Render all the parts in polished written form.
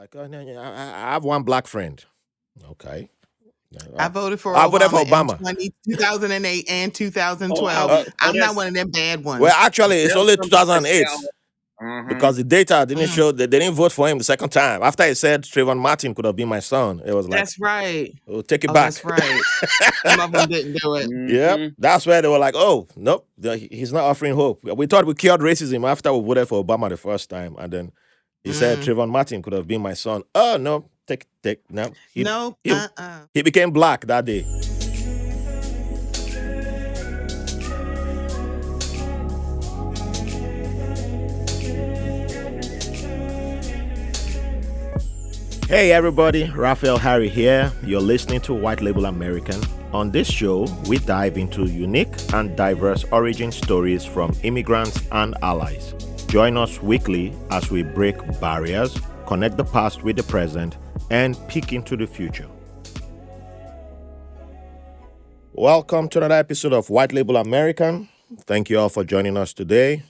Like, oh, no, no, I have one black friend. Okay. I Uh, voted for I voted for Obama in Obama. 2008 and Oh, 2012. Uh, I'm not that's one of them bad well, ones. actually, it's there's only some people that say, 2008 uh-huh. because the data didn't Mm, show that they didn't vote for him the second time. After he said Trayvon Martin could have been my son, it was like, that's right. oh, take it Oh, that's back. right. Some of them didn't do it. Yep. Mm-hmm. That's where they were like, oh, nope, he's not offering hope. We thought we cured racism after we voted for Obama the first time. And then he said Mm. Trayvon Martin could have been my son. Oh, no, take, no. Nope. He, he became black that day. Hey everybody, Raphael Harry here. You're listening to White Label American. On this show, we dive into unique and diverse origin stories from immigrants and allies. Join us weekly as we break barriers, connect the past with the present, and peek into the future. Welcome to another episode of White Label American. Thank you all for joining us today.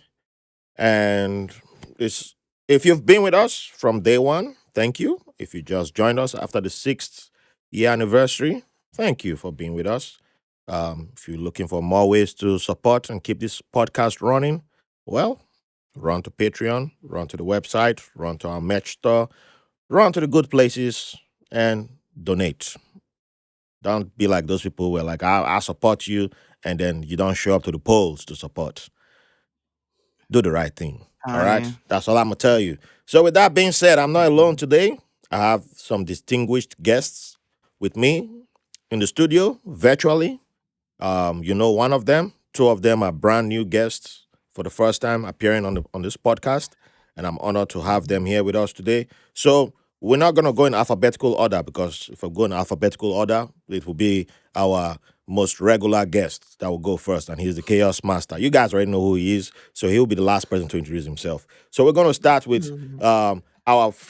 And if you've been with us from day one, thank you. If you just joined us after the 6th year anniversary, thank you for being with us. If you're looking for more ways to support and keep this podcast running, well, run to Patreon, run to the website, run to our merch store, run to the good places, and donate. Don't be like those people who are like, I support you, and then you don't show up to the polls to support. Do the right thing. All right. Yeah. That's all I'm going to tell you. So, with that being said, I'm not alone today. I have some distinguished guests with me in the studio virtually. You know, one of them, two of them are brand new guests for the first time appearing on this podcast. And I'm honored to have them here with us today. So, we're not going to go in alphabetical order because if I go in alphabetical order, it will be our most regular guest that will go first, and he's the chaos master. You guys already know who he is, so he'll be the last person to introduce himself. So we're going to start with our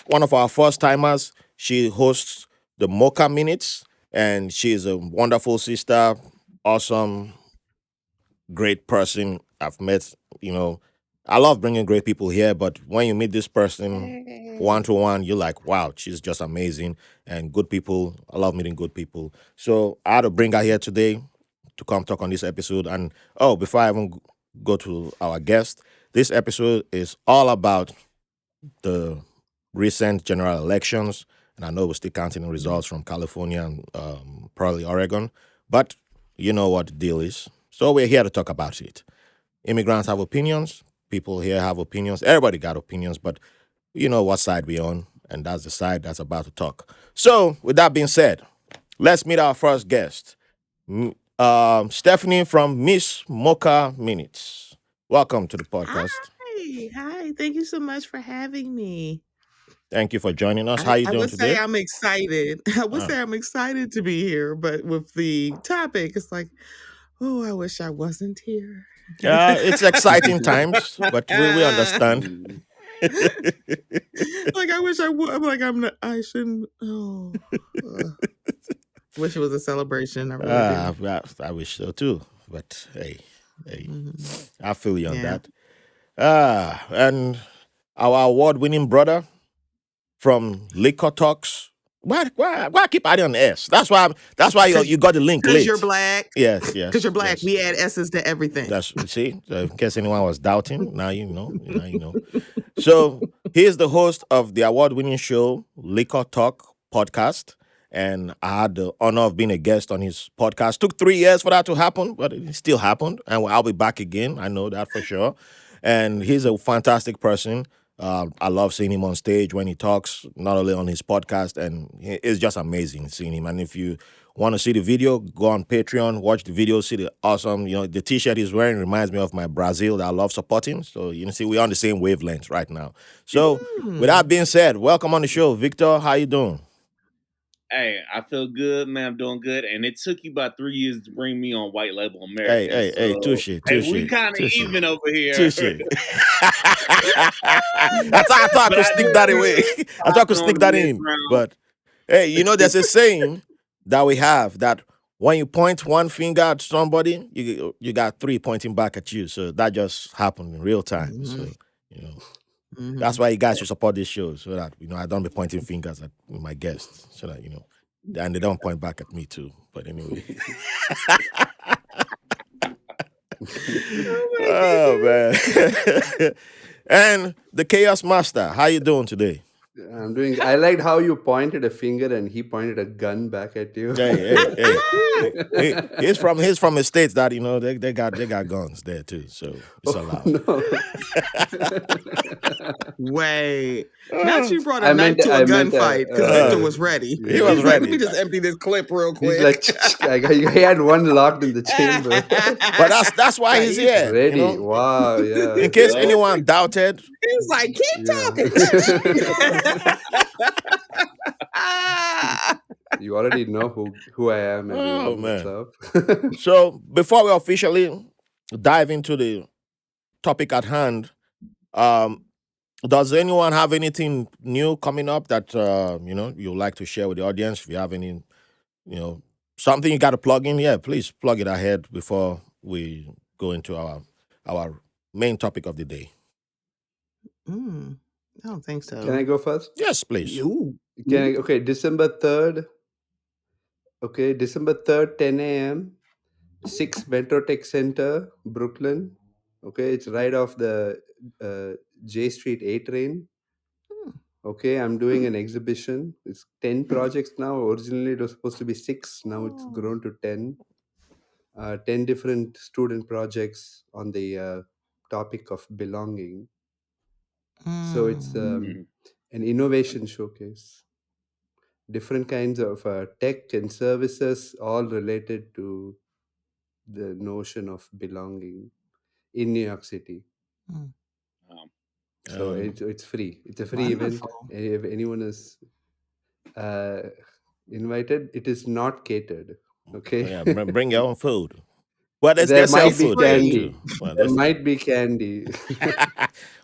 one of our first timers. She hosts the MOCA Minutes, and she's a wonderful sister, awesome, great person I've met. You know, I love bringing great people here, but when you meet this person one to one, you're like, wow, she's just amazing and good people. I love meeting good people. So I had to bring her here today to come talk on this episode. And oh, before I even go to our guest, this episode is all about the recent general elections. And I know we're still counting the results from California and probably Oregon, but you know what the deal is. So we're here to talk about it. Immigrants have opinions. People here have opinions. Everybody got opinions, but you know what side we're on, and that's the side that's about to talk. So, with that being said, let's meet our first guest, Stephanie from Miss MOCA Minutes. Welcome to the podcast. Hi. Thank you so much for having me. Thank you for joining us. How you I doing would say today? I'm excited. I would Ah. say I'm excited to be here, but with the topic, it's like, oh, I wish I wasn't here. It's exciting times, but we understand. Like I wish I would. I'm like I'm not. I shouldn't. Oh, wish it was a celebration. I really do. I wish so too. But hey, Mhm. I feel you on Yeah. that. And our award-winning brother from Liquor Talks. Why I keep adding an S? That's why you got the link Because late. you're black. Yes, Because you're black. yes. We add S's to everything. That's see. So in case anyone was doubting, now you know. Now you know. So he is the host of the award-winning show Liquor Talk podcast, and I had the honor of being a guest on his podcast. Took 3 years for that to happen, but it still happened, and I'll be back again. I know that for sure. And he's a fantastic person. I love seeing him on stage when he talks, not only on his podcast, and it's just amazing seeing him. And if you want to see the video, go on Patreon, watch the video, see the awesome, the t-shirt he's wearing reminds me of my Brazil that I love supporting. So, see, we're on the same wavelength right now. So, with that being said, welcome on the show, Victor. How you doing? Hey, I feel good, man. I'm doing good. And it took you about 3 years to bring me on White Label American. Hey, touche. We kind of even over here. Touche. That's how I thought I could sneak that away. I thought I could sneak that in. But, hey, there's a saying that we have that when you point one finger at somebody, you got three pointing back at you. So that just happened in real time. So, That's Mhm. why you guys should support this show so that I don't be pointing fingers at my guests, so that and they don't point back at me too. But anyway, Oh my oh goodness. man, and the Chaos Master, how you doing today? I'm doing. I liked how you pointed a finger and he pointed a gun back at you. He's from a state that they got guns there too, so it's Oh allowed. no! Wait. Not you brought a I knife meant. to a I meant. gunfight because Victor was ready. He was He's like, let ready. me just empty this clip real He's quick. like, he had one locked in the chamber. But that's why he's here. Ready. Wow. Yeah. In case Yup. anyone doubted, He was like, keep Yeah. talking. You already know who I am. Oh, Everyone. What's man. up? So before we officially dive into the topic at hand, um, does anyone have anything new coming up that you'd like to share with the audience? If you have any, something you got to plug in, yeah, please plug it ahead before we go into our main topic of the day. I don't think so. Can I go first? Yes, please. Ooh. Okay, December 3rd. Okay, December 3rd, 10 a.m. 6 Metro Tech Center, Brooklyn. Okay, it's right off the J Street A train. Hmm. Okay, I'm doing an exhibition. It's 10 projects now. Originally, it was supposed to be 6. Now it's Oh. grown to 10. 10 different student projects on the topic of belonging. So it's Mm. an innovation showcase. Different kinds of tech and services, all related to the notion of belonging in New York City. Mm. So it's free. It's a free event. Wonderful. If anyone is invited, it is not catered. Okay. Yeah, bring your own food. Well, they There sell might be food there too. candy. Well, There might be candy.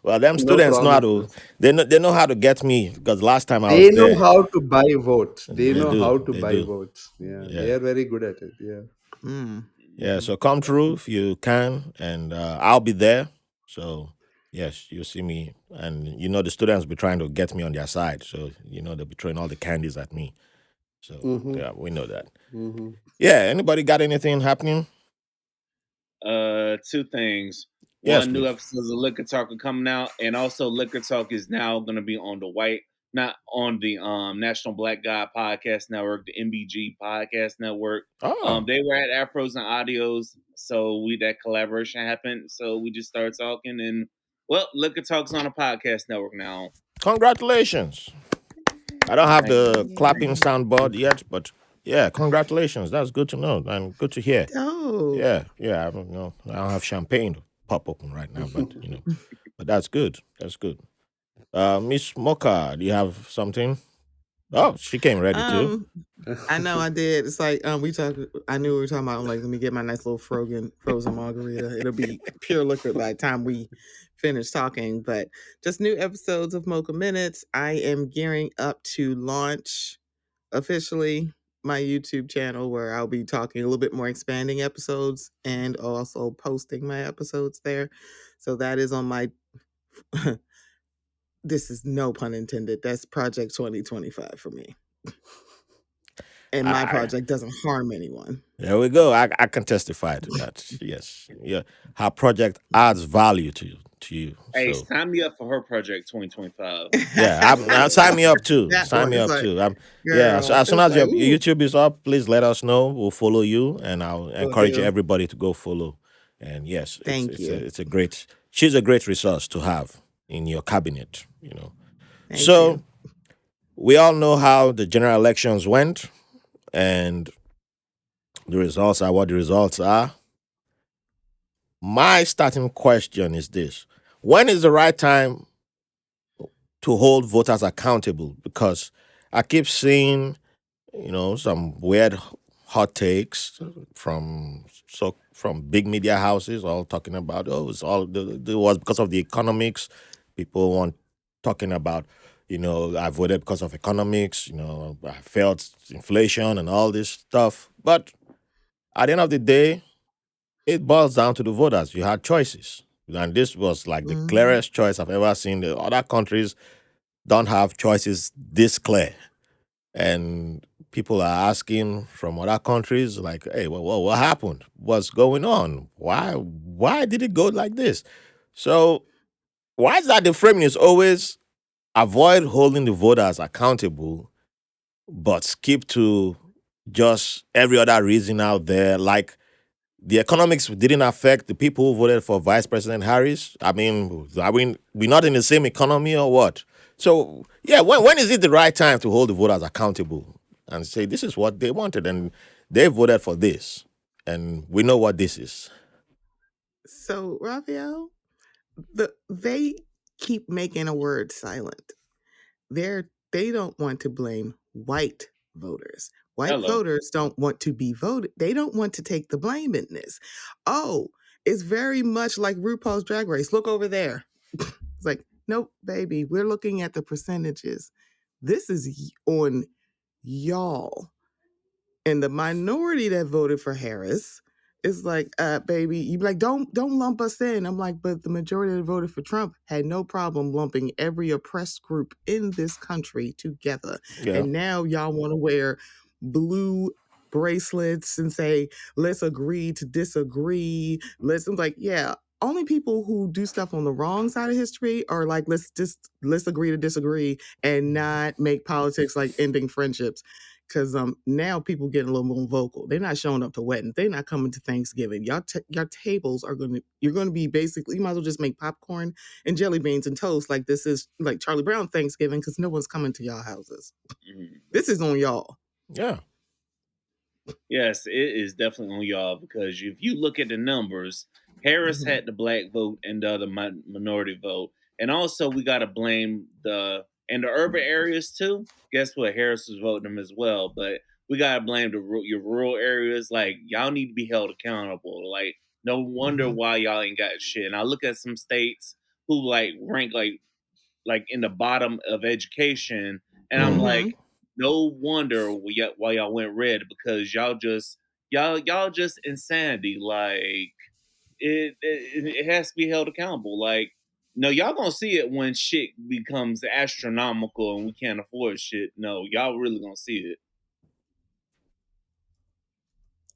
well, them No students know how to. promises. They know how to get me because last time I They was know there, how to buy votes. They they know do. how to They buy do. votes. Yeah, Yeah. they are very good at it. Yeah. Mm. Yeah, so come through if you can, and I'll be there. So yes, you'll see me, and the students be trying to get me on their side. So they'll be throwing all the candies at me. So Mm-hmm. yeah, we know that. Mm-hmm. Yeah, anybody got anything happening? Two things. Yes, One, new please. episodes of Liquor Talk are coming out, and also Liquor Talk is now going to be on not on the National Black Guy Podcast Network, the NBG Podcast Network. Oh, They were at Afros and Audios, so that collaboration happened. So we just started talking, and Liquor Talk's on a podcast network now. congratulations! I don't have the Yay. clapping soundboard yet, but yeah, congratulations. That's good to know and good to hear. Oh. Yeah. I don't know. I don't have champagne to pop open right now, but but that's good. That's good. Miss Mocha, do you have something? Oh, she came ready too. I know I did. It's like we talked. I knew we were talking about. I'm like, let me get my nice little frozen margarita. It'll be pure liquor by the time we finish talking. But just new episodes of MOCA Minutes. I am gearing up to launch officially my YouTube channel where I'll be talking a little bit more, expanding episodes and also posting my episodes there. So that is on my. This is no pun intended. That's Project 2025 for me. And my project doesn't harm anyone. There we go. I can testify to that. Yes. Yeah. Her project adds value to you. Hey, So sign me up for her project 2025. yeah, sign me up too. That Sign one me is up like, too. girl, So as soon it's as your like, ooh. YouTube is up, please let us know. We'll follow you, and I'll encourage do. everybody to go follow. And yes, Thank you. It's a great. She's a great resource to have in your cabinet. Thank So you. we all know how the general elections went, and the results are what the results are. My starting question is this: when is the right time to hold voters accountable? Because I keep seeing, some weird hot takes from big media houses, all talking about, it was because of the economics. People want talking about, I voted because of economics. I felt inflation and all this stuff. But at the end of the day, it boils down to the voters. You had choices. And this was like the Mhm. clearest choice I've ever seen. The other countries don't have choices this clear. And people are asking from other countries, like, hey, well, what happened? What's going on? Why did it go like this? So why is that the framing is always avoid holding the voters accountable, but skip to just every other reason out there, like the economics didn't affect the people who voted for Vice President Harris. I mean, we're not in the same economy or what? So yeah, when is it the right time to hold the voters accountable and say this is what they wanted and they voted for this, and we know what this is? So, Raphael, they keep making a word silent. They don't want to blame white voters. White Hello. voters don't want to be voted. They don't want to take the blame in this. Oh, it's very much like RuPaul's Drag Race. Look over there. It's like, nope, baby, we're looking at the percentages. This is on y'all. And the minority that voted for Harris is like, baby, you be like, don't lump us in. I'm like, but the majority that voted for Trump had no problem lumping every oppressed group in this country together. Yeah, And now y'all want to wear blue bracelets and say, let's agree to disagree. I'm like, yeah. Only people who do stuff on the wrong side of history are like, let's agree to disagree and not make politics like ending friendships. Cause now people getting a little more vocal. They're not showing up to weddings. They're not coming to Thanksgiving. Your tables are you're gonna be basically, you might as well just make popcorn and jelly beans and toast like this is like Charlie Brown Thanksgiving, because no one's coming to y'all houses. Mhm. This is on y'all. yeah, Yes, it is definitely on y'all because if you look at the numbers, Harris Mhm. had the black vote and the other minority vote, and also we got to blame the urban areas too. Guess what? Harris was voting them as well, but we got to blame your rural areas. Like y'all need to be held accountable. Like no wonder Mhm. why y'all ain't got shit. And I look at some states who like rank like in the bottom of education, and I'm mm, like, Mhm. no wonder why y'all went red because y'all just insanity. Like it has to be held accountable. Like no, y'all gonna see it when shit becomes astronomical and we can't afford shit. No, y'all really gonna see it.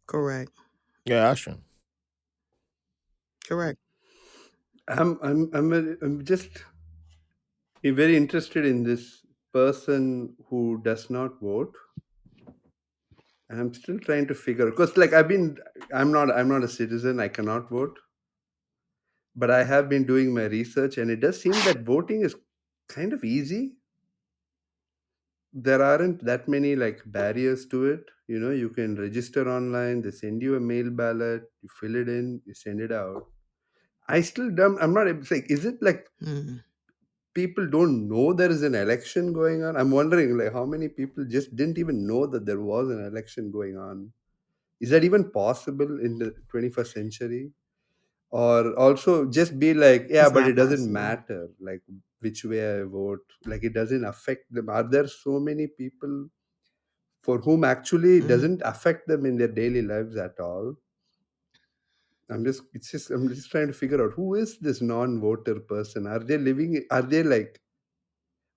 Correct. yeah, Ashwin. Correct. I'm just very interested in this person who does not vote. And I'm still trying to figure, because like I'm not a citizen. I cannot vote, but I have been doing my research, and it does seem that voting is kind of easy. There aren't that many like barriers to it. You can register online. They send you a mail ballot. You fill it in. You send it out. I still don't. I'm not. It's like, is it like Mhm. people don't know there is an election going on? I'm wondering like how many people just didn't even know that there was an election going on. Is that even possible in the 21st century? Or also just be like, yeah, It's but it not doesn't possible. matter like which way I vote. Like it doesn't affect them. Are there so many people for whom actually it Mhm. doesn't affect them in their daily lives at all? I'm just trying to figure out who is this non-voter person. Are they living? Are they like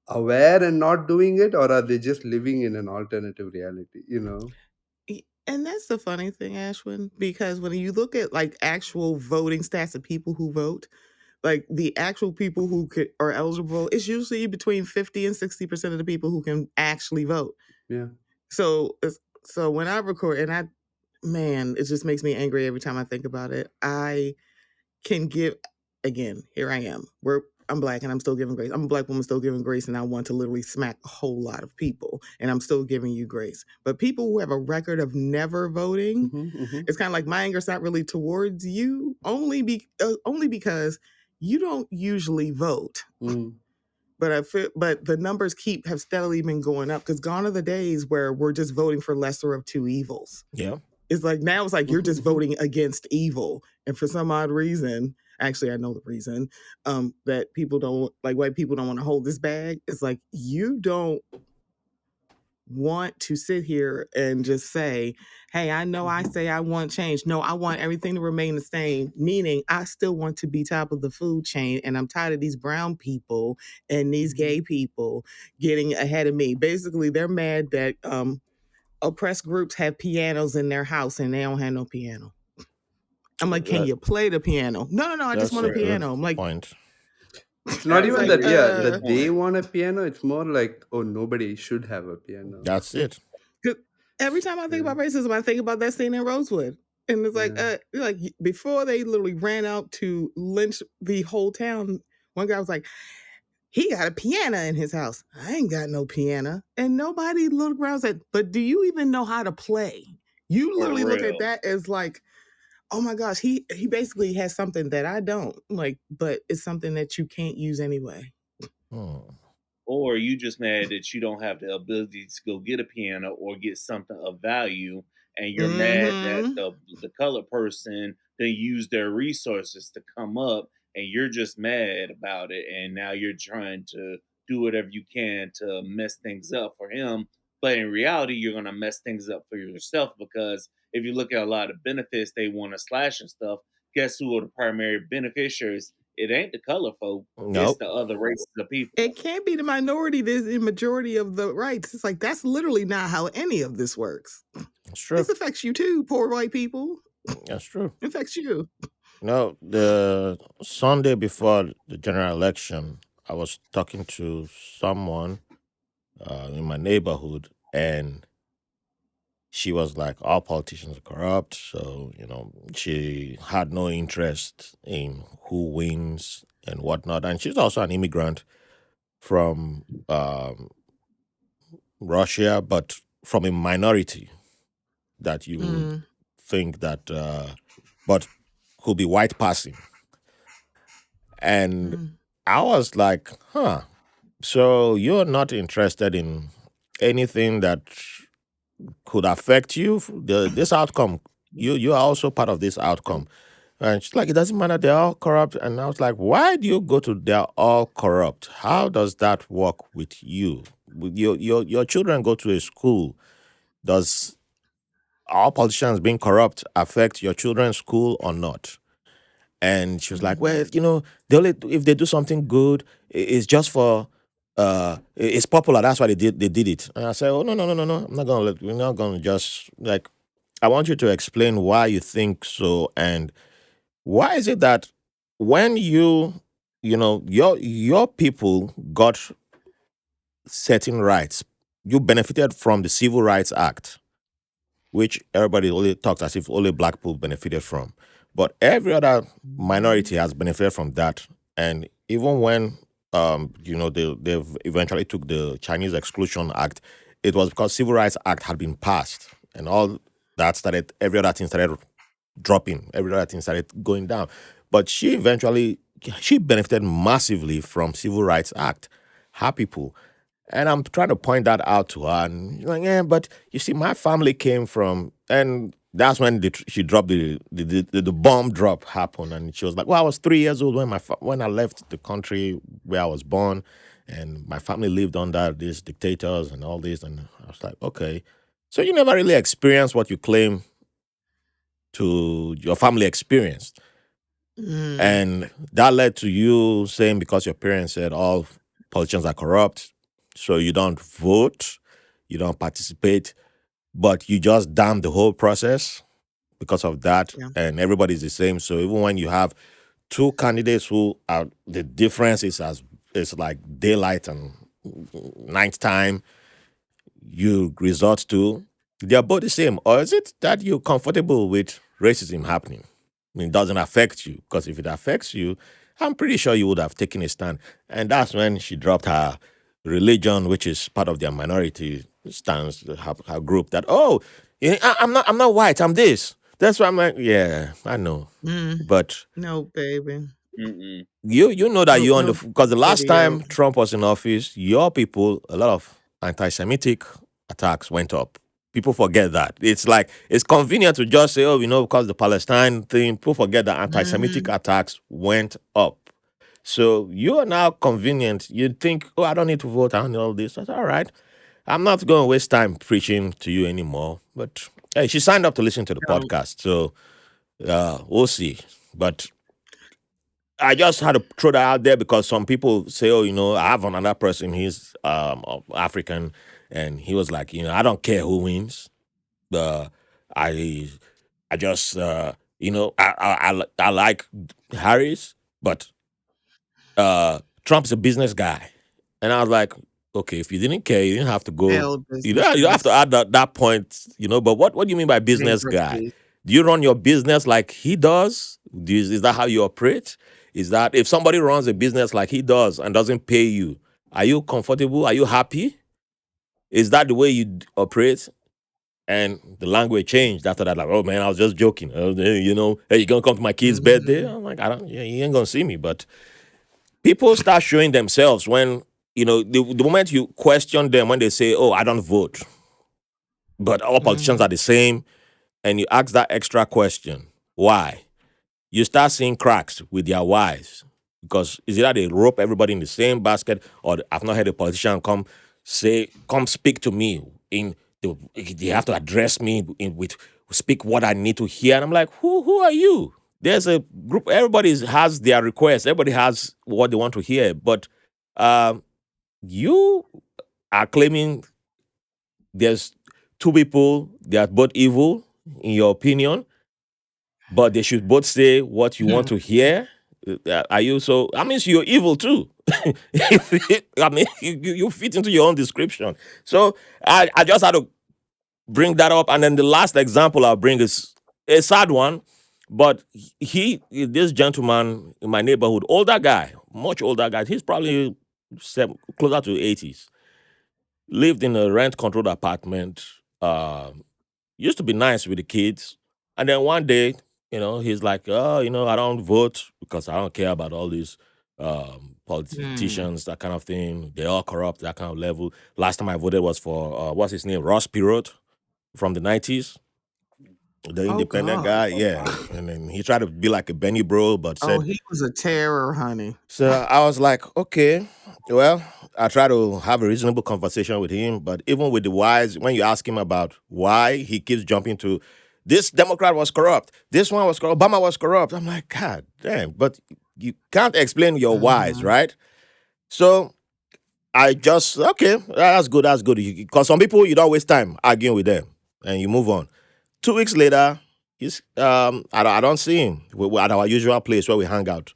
aware and not doing it, or are they just living in an alternative reality? And that's the funny thing, Ashwin, because when you look at like actual voting stats of people who vote, like the actual people who are eligible, it's usually between 50 and 60% of the people who can actually vote. Yeah. So when I record, and man, it just makes me angry every time I think about it. I can give, again, here I am. I'm black and I'm still giving grace. I'm a black woman still giving grace, and I want to literally smack a whole lot of people, and I'm still giving you grace. But people who have a record of never voting, Hmm, hmm. it's kind of like my anger's not really towards you, only because you don't usually vote. Mm. But the numbers have steadily been going up, because gone are the days where we're just voting for lesser of two evils. Yeah, It's like now it's like you're Mhm, just mhm. voting against evil. And for some odd reason, actually I know the reason, that people don't, like white people don't want to hold this bag. It's like you don't want to sit here and just say, hey, I know I say I want change. No, I want everything to remain the same, meaning I still want to be top of the food chain. And I'm tired of these brown people and these gay people getting ahead of me. Basically, they're mad that oppressed groups have pianos in their house and they don't have no piano. I'm like, can That, you play the piano? No, I just that's want a a Real. good piano. I'm like, point. It's not it's That's a even like, that, yeah, real good that they point. want a piano. It's more like, oh, nobody should have a piano. That's it. 'cause every time I think Yeah, about racism, I think about that scene in Rosewood. And it's yeah. like before they literally ran out to lynch the whole town, one guy was like, he got a piano in his house. I ain't got no piano. And nobody looked around and said, but do you even know how to play? You For literally look at real. that as like, oh my gosh, he basically has something that I don't. Like, but it's something that you can't use anyway. Hmm. Or you just mad that you don't have the ability to go get a piano or get something of value, and you're mad that Mm-hmm. the colored person they use their resources to come up, and you're just mad about it, and now you're trying to do whatever you can to mess things up for him. But in reality, you're gonna mess things up for yourself, because if you look at a lot of benefits they want to slash and stuff, guess who are the primary beneficiaries? It ain't the color folk, it's Nope. the other races of It people. can't be the minority that's the majority of the rights. It's like that's literally not how any of this works. It's true. This affects you too, poor white people. That's true. It affects you. No, the Sunday before the general election, I was talking to someone in my neighborhood, and she was like, "All politicians are corrupt." So she had no interest in who wins and whatnot. And she's also an immigrant from Russia, but from a minority that you would Mm, think that, but could be white passing. And mm, I was like, huh. So you're not interested in anything that could affect you? This outcome, you are also part of this outcome. And she's like, it doesn't matter, they're all corrupt. And I was like, why do you go to they're all corrupt? How does that work with you? With your children go to a school. Does all politicians being corrupt affect your children's school or not? And she was like, mm, well, they only, if they do something good, it's just for it's popular. That's why they did it. And I said, oh, no. We're not gonna just like, I want you to explain why you think so, and why is it that when your people got certain rights, you benefited from the Civil Rights Act, which everybody only talks as if only black people benefited from. But every other minority has benefited from that. And even when they've eventually took the Chinese Exclusion Act, it was because Civil Rights Act had been passed, and all that started, every other thing started dropping, every other thing started going down. But she benefited massively from Civil Rights Act. Her people. And I'm trying to point that out to her, and she's like, yeah, but you see, my family came from, and that's when she dropped the bomb drop happened, and she was like, well, I was 3 years old when when I left the country where I was born, and my family lived under these dictators and all this, and I was like, okay, so you never really experienced what you claim to your family experienced. mm. And that led to you saying, because your parents said all politicians are corrupt, so you don't vote, you don't participate, but you just damn the whole process because of that, Yeah. and everybody's the same. So even when you have two candidates who are, the difference is as it's like daylight and night time, you resort to, they're both the same. Or is it that you're comfortable with racism happening? I mean, it doesn't affect you, because if it affects you, I'm pretty sure you would have taken a stand. And that's when she dropped her religion, which is part of their minority stance, her group. That, oh, I'm not white. I'm this. That's why I'm like, yeah, I know, Mm. but No, baby. Mm-mm. you know that No, you're on the, no because the last video. time Trump was in office, your people, a lot of anti-Semitic attacks went up. People forget that. It's like, it's convenient to just say, oh, because the Palestine thing. People forget that anti-Semitic Mm-hmm. attacks went up. So you are now convenient. You think, oh, I don't need to vote. I don't need all this. That's all right. I'm not going to waste time preaching to you anymore. But hey, she signed up to listen to the Don't. podcast, so we'll see. But I just had to throw that out there because some people say, "Oh, I have another person. He's African," and he was like, "I don't care who wins. Uh, I, I just, I like Harris, but Trump's a business guy," and I was like, "Okay, if you didn't care, you didn't have to go. Failed You don't have to businesses, add that point, But what do you mean by business guy? bankruptcy. Do you run your business like he does? Is that how you operate? Is that if somebody runs a business like he does and doesn't pay you, are you comfortable? Are you happy? Is that the way you operate?" And the language changed after that. Like, "Oh man, I was just joking. Hey, hey, you gonna come to my kid's birthday?" Mhm. I'm like, "I don't. Yeah, you ain't gonna see me." But people start showing themselves when the moment you question them when they say, "Oh, I don't vote," but all politicians Mhm. are the same, and you ask that extra question, why? You start seeing cracks with their whys because is either they rope everybody in the same basket, or I've not heard a politician come speak to me in they have to address me with speak what I need to hear, and I'm like, who are you? There's a group. Everybody has their requests. Everybody has what they want to hear, but um, you are claiming there's two people. They are both evil in your opinion, but they should both say what you want to hear. Are you so? I mean, you're evil too. I mean, you fit into your own description. So I just had to bring that up. And then the last example I'll bring is a sad one, but this gentleman in my neighborhood, older guy, much older guy, he's probably closer to 80s, lived in a rent controlled apartment. Used to be nice with the kids. And then one day, he's like, "Oh, I don't vote because I don't care about all these Mm. politicians, that kind of thing. They all corrupt, that kind of level. Last time I voted was for, what's his name? Ross Perot from the 90s, the Oh independent God. guy." Yeah. And then he tried to be like a Benny Bro, but Oh, said, he was a terror, honey. so I was like, okay, well, I try to have a reasonable conversation with him, but even with the whys, when you ask him about why, he keeps jumping to this Democrat was corrupt, this one was corrupt, Obama was corrupt. I'm like, God damn, but you can't explain your whys, Mhm. right? So I just, okay, that's good, that's good. Because some people, you don't waste time arguing with them and you move on. 2 weeks later, I don't see him at our usual place where we hang out.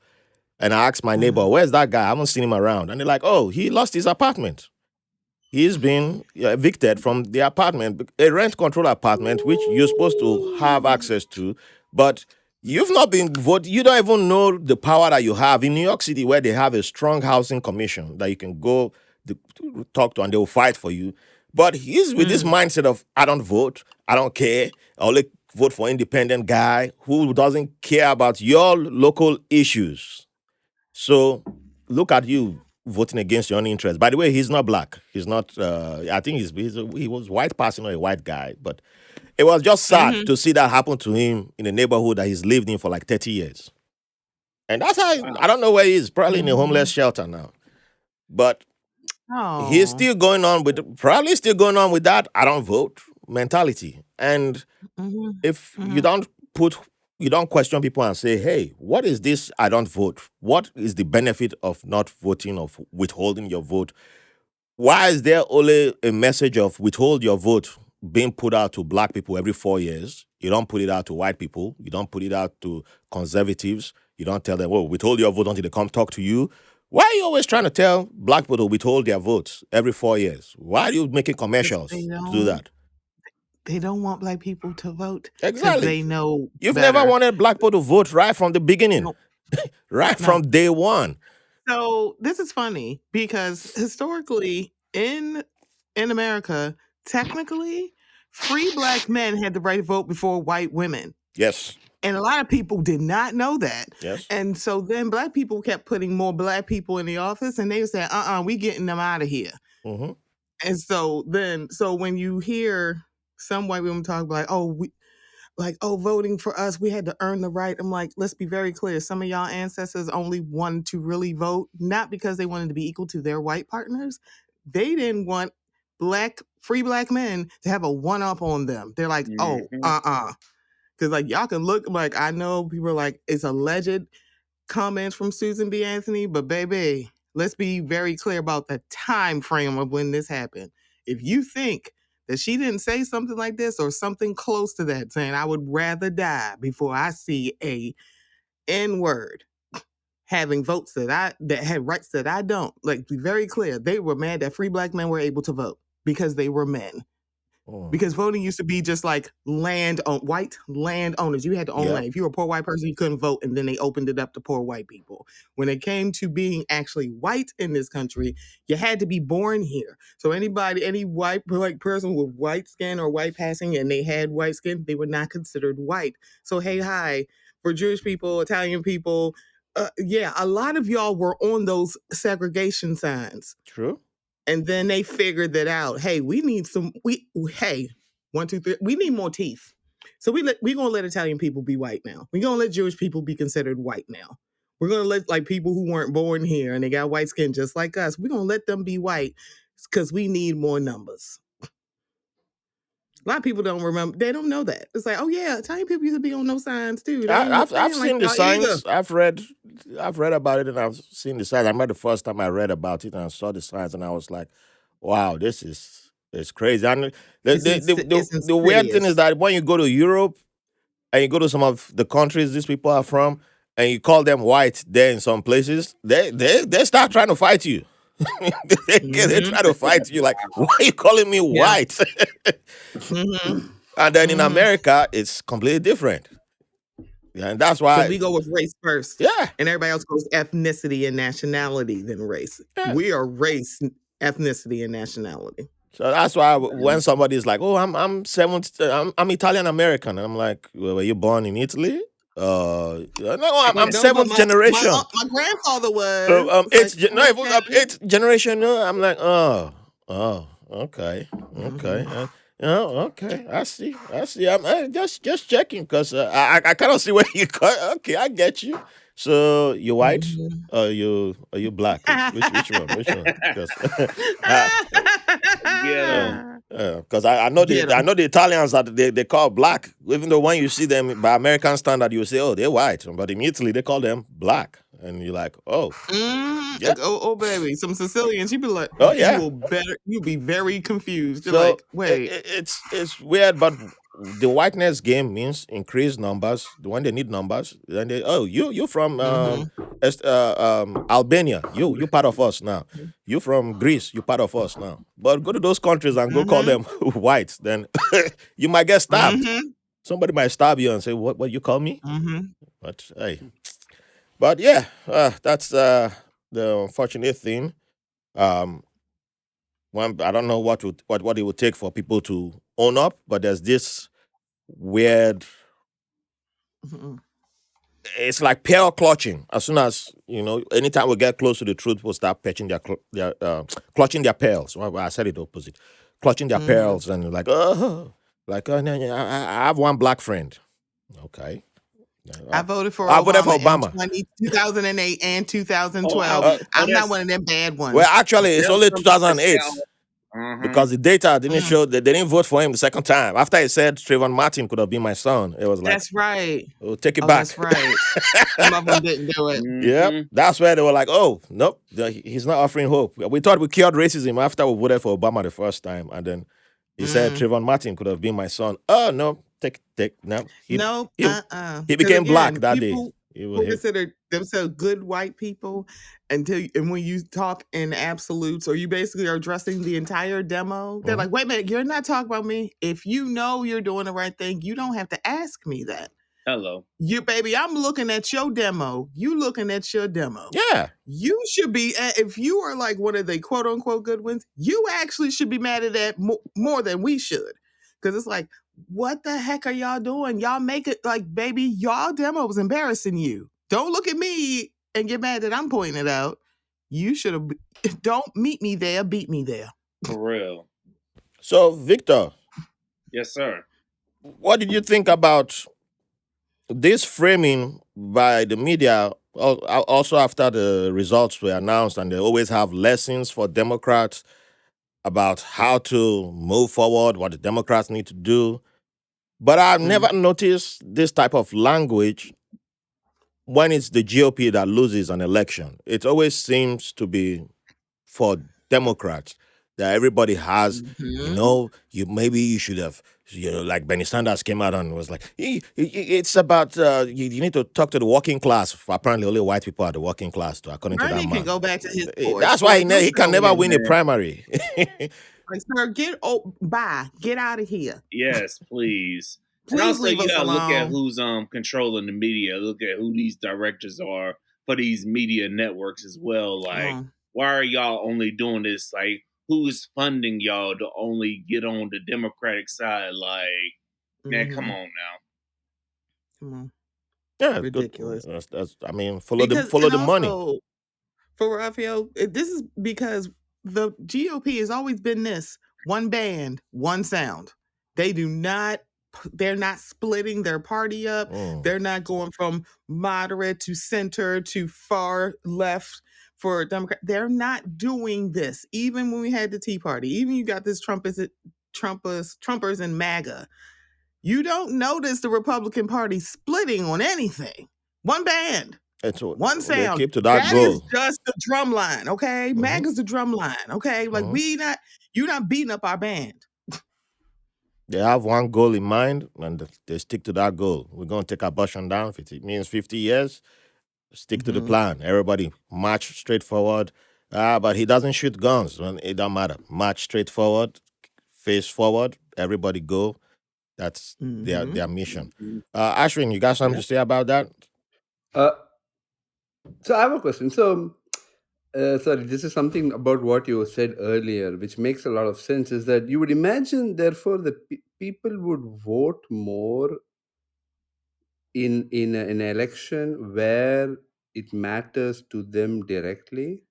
And I asked my neighbor, Mhm. "Where's that guy? I haven't seen him around." And they're like, "Oh, he lost his apartment. He's been evicted from the apartment, a rent control apartment, which you're supposed to have Ooh. access to. But you've not been voted. You don't even know the power that you have in New York City, where they have a strong housing commission that you can go to talk to, and they will fight for you. But he's with this Mm. mindset of, I don't vote, I don't care, I only vote for independent guy who doesn't care about your local issues. So look at you voting against your own interest. By the way, he's not black. He's not. I think he was white passing or a white guy. But it was just sad Mhm. to see that happen to him in a neighborhood that he's lived in for like 30 years. And that's how I Wow. don't know where he is. Probably in a homeless Mhm. shelter now. But he's Oh. still going on with probably still going on with that I don't vote mentality. And Mhm. if Mhm. you don't question people and say, "Hey, what is this I don't vote? What is the benefit of not voting, of withholding your vote? Why is there only a message of withhold your vote being put out to black people every 4 years? You don't put it out to white people. You don't put it out to conservatives. You don't tell them, 'Oh, withhold your vote until they come talk to you.' Why are you always trying to tell black people to withhold their votes every 4 years? Why are you making 'Cause commercials to do that?" they don't want black people to vote because Exactly. they know You've never better. wanted black people to vote right from the beginning, No, right no. from day one. So this is funny because historically in America, technically, free black men had the right to vote before white women. Yes, And a lot of people did not know that. yes. And so then black people kept putting more black people in the office and they said, we getting them out of here. Hmm. And so when you hear some white women talk like, voting for us, we had to earn the right. I'm like, let's be very clear. Some of y'all ancestors only wanted to really vote, not because they wanted to be equal to their white partners. They didn't want free black men to have a one up on them. They're like, oh, because like y'all can look like I know people are like it's alleged comments from Susan B. Anthony, but baby, let's be very clear about the time frame of when this happened. If you think that she didn't say something like this or something close to that, saying I would rather die before I see a N-word having votes that had rights that I don't, like be very clear, they were mad that free black men were able to vote because they were men. Because voting used to be just like white landowners. You had to own land. If you were a poor white person, you couldn't vote, and then they opened it up to poor white people. When it came to being actually white in this country, you had to be born here. So any white person with white skin or white passing, and they had white skin, they were not considered white. So for Jewish people, Italian people, a lot of y'all were on those segregation signs. True. And then they figured that out. Hey, we need one, two, three. We need more teeth. So we're gonna let Italian people be white now. We're gonna let Jewish people be considered white now. We're gonna let like people who weren't born here and they got white skin just like us. We're gonna let them be white because we need more numbers. A lot of people don't remember. They don't know that. It's like, oh yeah, Italian people used to be on those signs too. I've seen the signs. I've read about it, and I've seen the signs. I remember the first time I read about it and I saw the signs, and I was like, "Wow, it's crazy." And the weird thing is that when you go to Europe and you go to some of the countries these people are from, and you call them white, there in some places, they start trying to fight you. They try to fight you like, why are you calling me white? And then in America, it's completely different. Yeah, and that's why we go with race first. Yeah. And everybody else goes ethnicity and nationality, then race. Yeah. We are race, ethnicity, and nationality. So that's why when somebody's like, "Oh, I'm Italian American," and I'm like, well, "Were you born in Italy?" No, I'm seventh generation. My grandfather was. Eighth generation. No, I'm like, okay. Okay. I see. I'm just checking because I cannot see where you cut. Okay, I get you. So you white? Are you black? Which one? Because I know the Italians that they call black, even though when you see them by American standard, you say, oh, they're white, but immediately they call them black, and you're like, oh, yeah. Oh, baby, some Sicilians, you'd be like, oh yeah, you'll be very confused. You're like, wait, it's weird, but the whiteness game means increased numbers. When they need numbers, then you're from Albania, you part of us now. You from Greece, you part of us now. But go to those countries and go call them white, then you might get stabbed. Somebody might stab you and say, "What you call me?" But hey, but yeah, that's the unfortunate thing. I don't know what it would take for people to own up, but there's this weird. It's like pearl clutching. As soon as anytime we get close to the truth, we'll start clutching their pearls. Well, I said it opposite, clutching their pearls, and like, no, I have one black friend. Okay. I voted for Obama. 2008 and 2012. I'm not one of them bad ones. Well, actually, it's only 2008 because the data didn't show that they didn't vote for him the second time. After he said Trayvon Martin could have been my son, it was like, that's right. We'll take it back. That's right. Some of them didn't do it. Yeah, that's where they were like, oh, nope, he's not offering hope. We thought we cured racism after we voted for Obama the first time, and then he said Trayvon Martin could have been my son. Oh no. He became black that day. Who considered themselves good white people and when you talk in absolutes or you basically are addressing the entire demo, they're like, wait a minute, you're not talking about me. If you know you're doing the right thing, you don't have to ask me that. Hello. Baby, I'm looking at your demo. You looking at your demo. Yeah. You should be, if you are like one of the quote unquote good ones, you actually should be mad at that more than we should. Because it's like, what the heck are y'all doing? Y'all make it like, baby, y'all demo was embarrassing you. Don't look at me and get mad that I'm pointing it out. You should have, don't meet me there, beat me there. For real. So, Victor. Yes, sir. What did you think about this framing by the media also after the results were announced, and they always have lessons for Democrats? about how to move forward, what the Democrats need to do. But I've never noticed this type of language when it's the GOP that loses an election. It always seems to be for Democrats that everybody has, you maybe you should have, like Bernie Sanders came out and was like, it's about, you need to talk to the working class. Apparently, only white people are the working class, according to that Bernie can man. go back to his porch. That's why Boy, he can don't never tell win me. a primary. Like, sir, get out of here. Yes, please. And Please also, leave you us gotta look at alone. who's controlling the media. Look at who these directors are for these media networks as well. Like, why are y'all only doing this? Like, who's funding y'all to only get on the Democratic side? Like, man, come on now. Come on. Yeah, Ridiculous. That's I mean, follow the money. Also, for Raphael, this is because the GOP has always been this one band, one sound. They do not, they're not splitting their party up. They're not going from moderate to center to far left for Democrat. They're not doing this. Even when we had the Tea Party, even you got this Trumpers and MAGA. You don't notice the Republican Party splitting on anything. One band. One sound. They keep to that goal. Is just the drum line, okay? MAGA's the drum line, okay? Like you're not beating up our band. They have one goal in mind, and they stick to that goal. We're going to take abortion down. If it means 50 years, stick to the plan. Everybody march straight forward. But he doesn't shoot guns. It don't matter. March straight forward, face forward. Everybody go. That's their mission. Ashwin, you got something to say about that? So I have a question. So, sorry, this is something about what you said earlier, which makes a lot of sense. Is that you would imagine, therefore, that people would vote more in an election where it matters to them directly.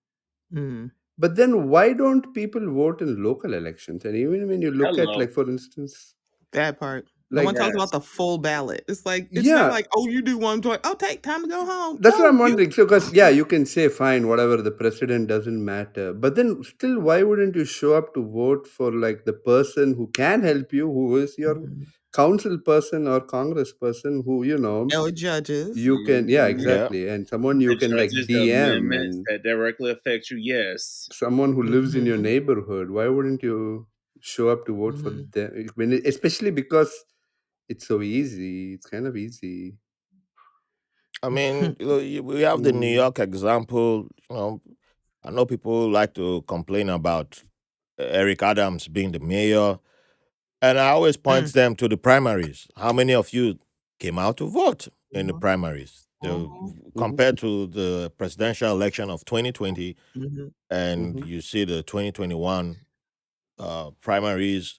But then why don't people vote in local elections? And even when you look at, like, for instance, that part. No one talks about the full ballot. It's like, it's not like, oh, you do one joint. Oh, take time to go home. That's what I'm wondering. So, because, you can say, fine, whatever, the president doesn't matter. But then still, why wouldn't you show up to vote for, like, the person who can help you, who is your council person or congress person, who, or judges. You can, exactly. And someone you can, like, DM. And that directly affect you, yes. Someone who lives in your neighborhood. Why wouldn't you show up to vote for them? Especially because it's so easy. It's kind of easy. I mean, we have the New York example. I know people like to complain about Eric Adams being the mayor, and I always point them to the primaries. How many of you came out to vote in the primaries? Compared to the presidential election of 2020, and you see the 2021 primaries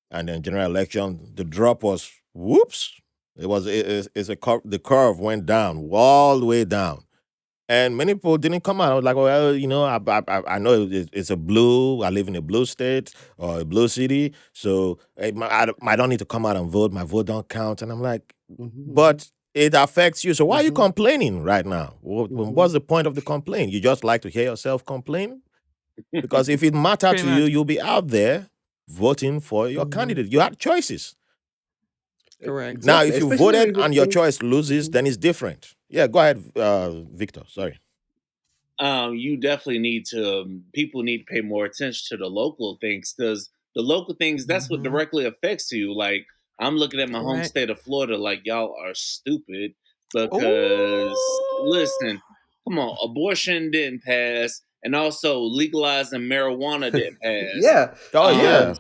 and then general election, the drop was whoops. The curve went down, all the way down. And many people didn't come out. I was like, well, I know it's a blue. I live in a blue state or a blue city, so I don't need to come out and vote. My vote don't count. And I'm like, but it affects you. So why are you complaining right now? What's the point of the complaint? You just like to hear yourself complain? Because if it mattered to you, you'll be out there voting for your candidate. You had choices. Correct. Now, if you voted and your choice loses, then it's different. Yeah, go ahead, Victor. Sorry. You definitely need to. People need to pay more attention to the local things, because the local things, that's what directly affects you. Like, I'm looking at my home state of Florida, like, y'all are stupid because listen, come on, abortion didn't pass. And also legalizing marijuana didn't pass.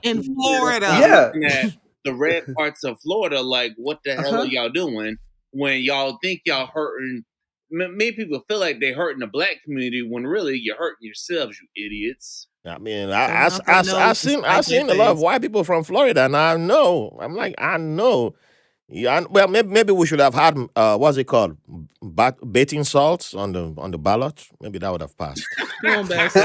In Florida. Looking at the red parts of Florida, like, what the hell are y'all doing when y'all think y'all hurting? Many people feel like they're hurting the black community when really you're hurting yourselves, you idiots. I mean, I've seen a lot of white people from Florida, and I know. Yeah, well, maybe we should have had what's it called, baiting salts on the ballot. Maybe that would have passed. Legalize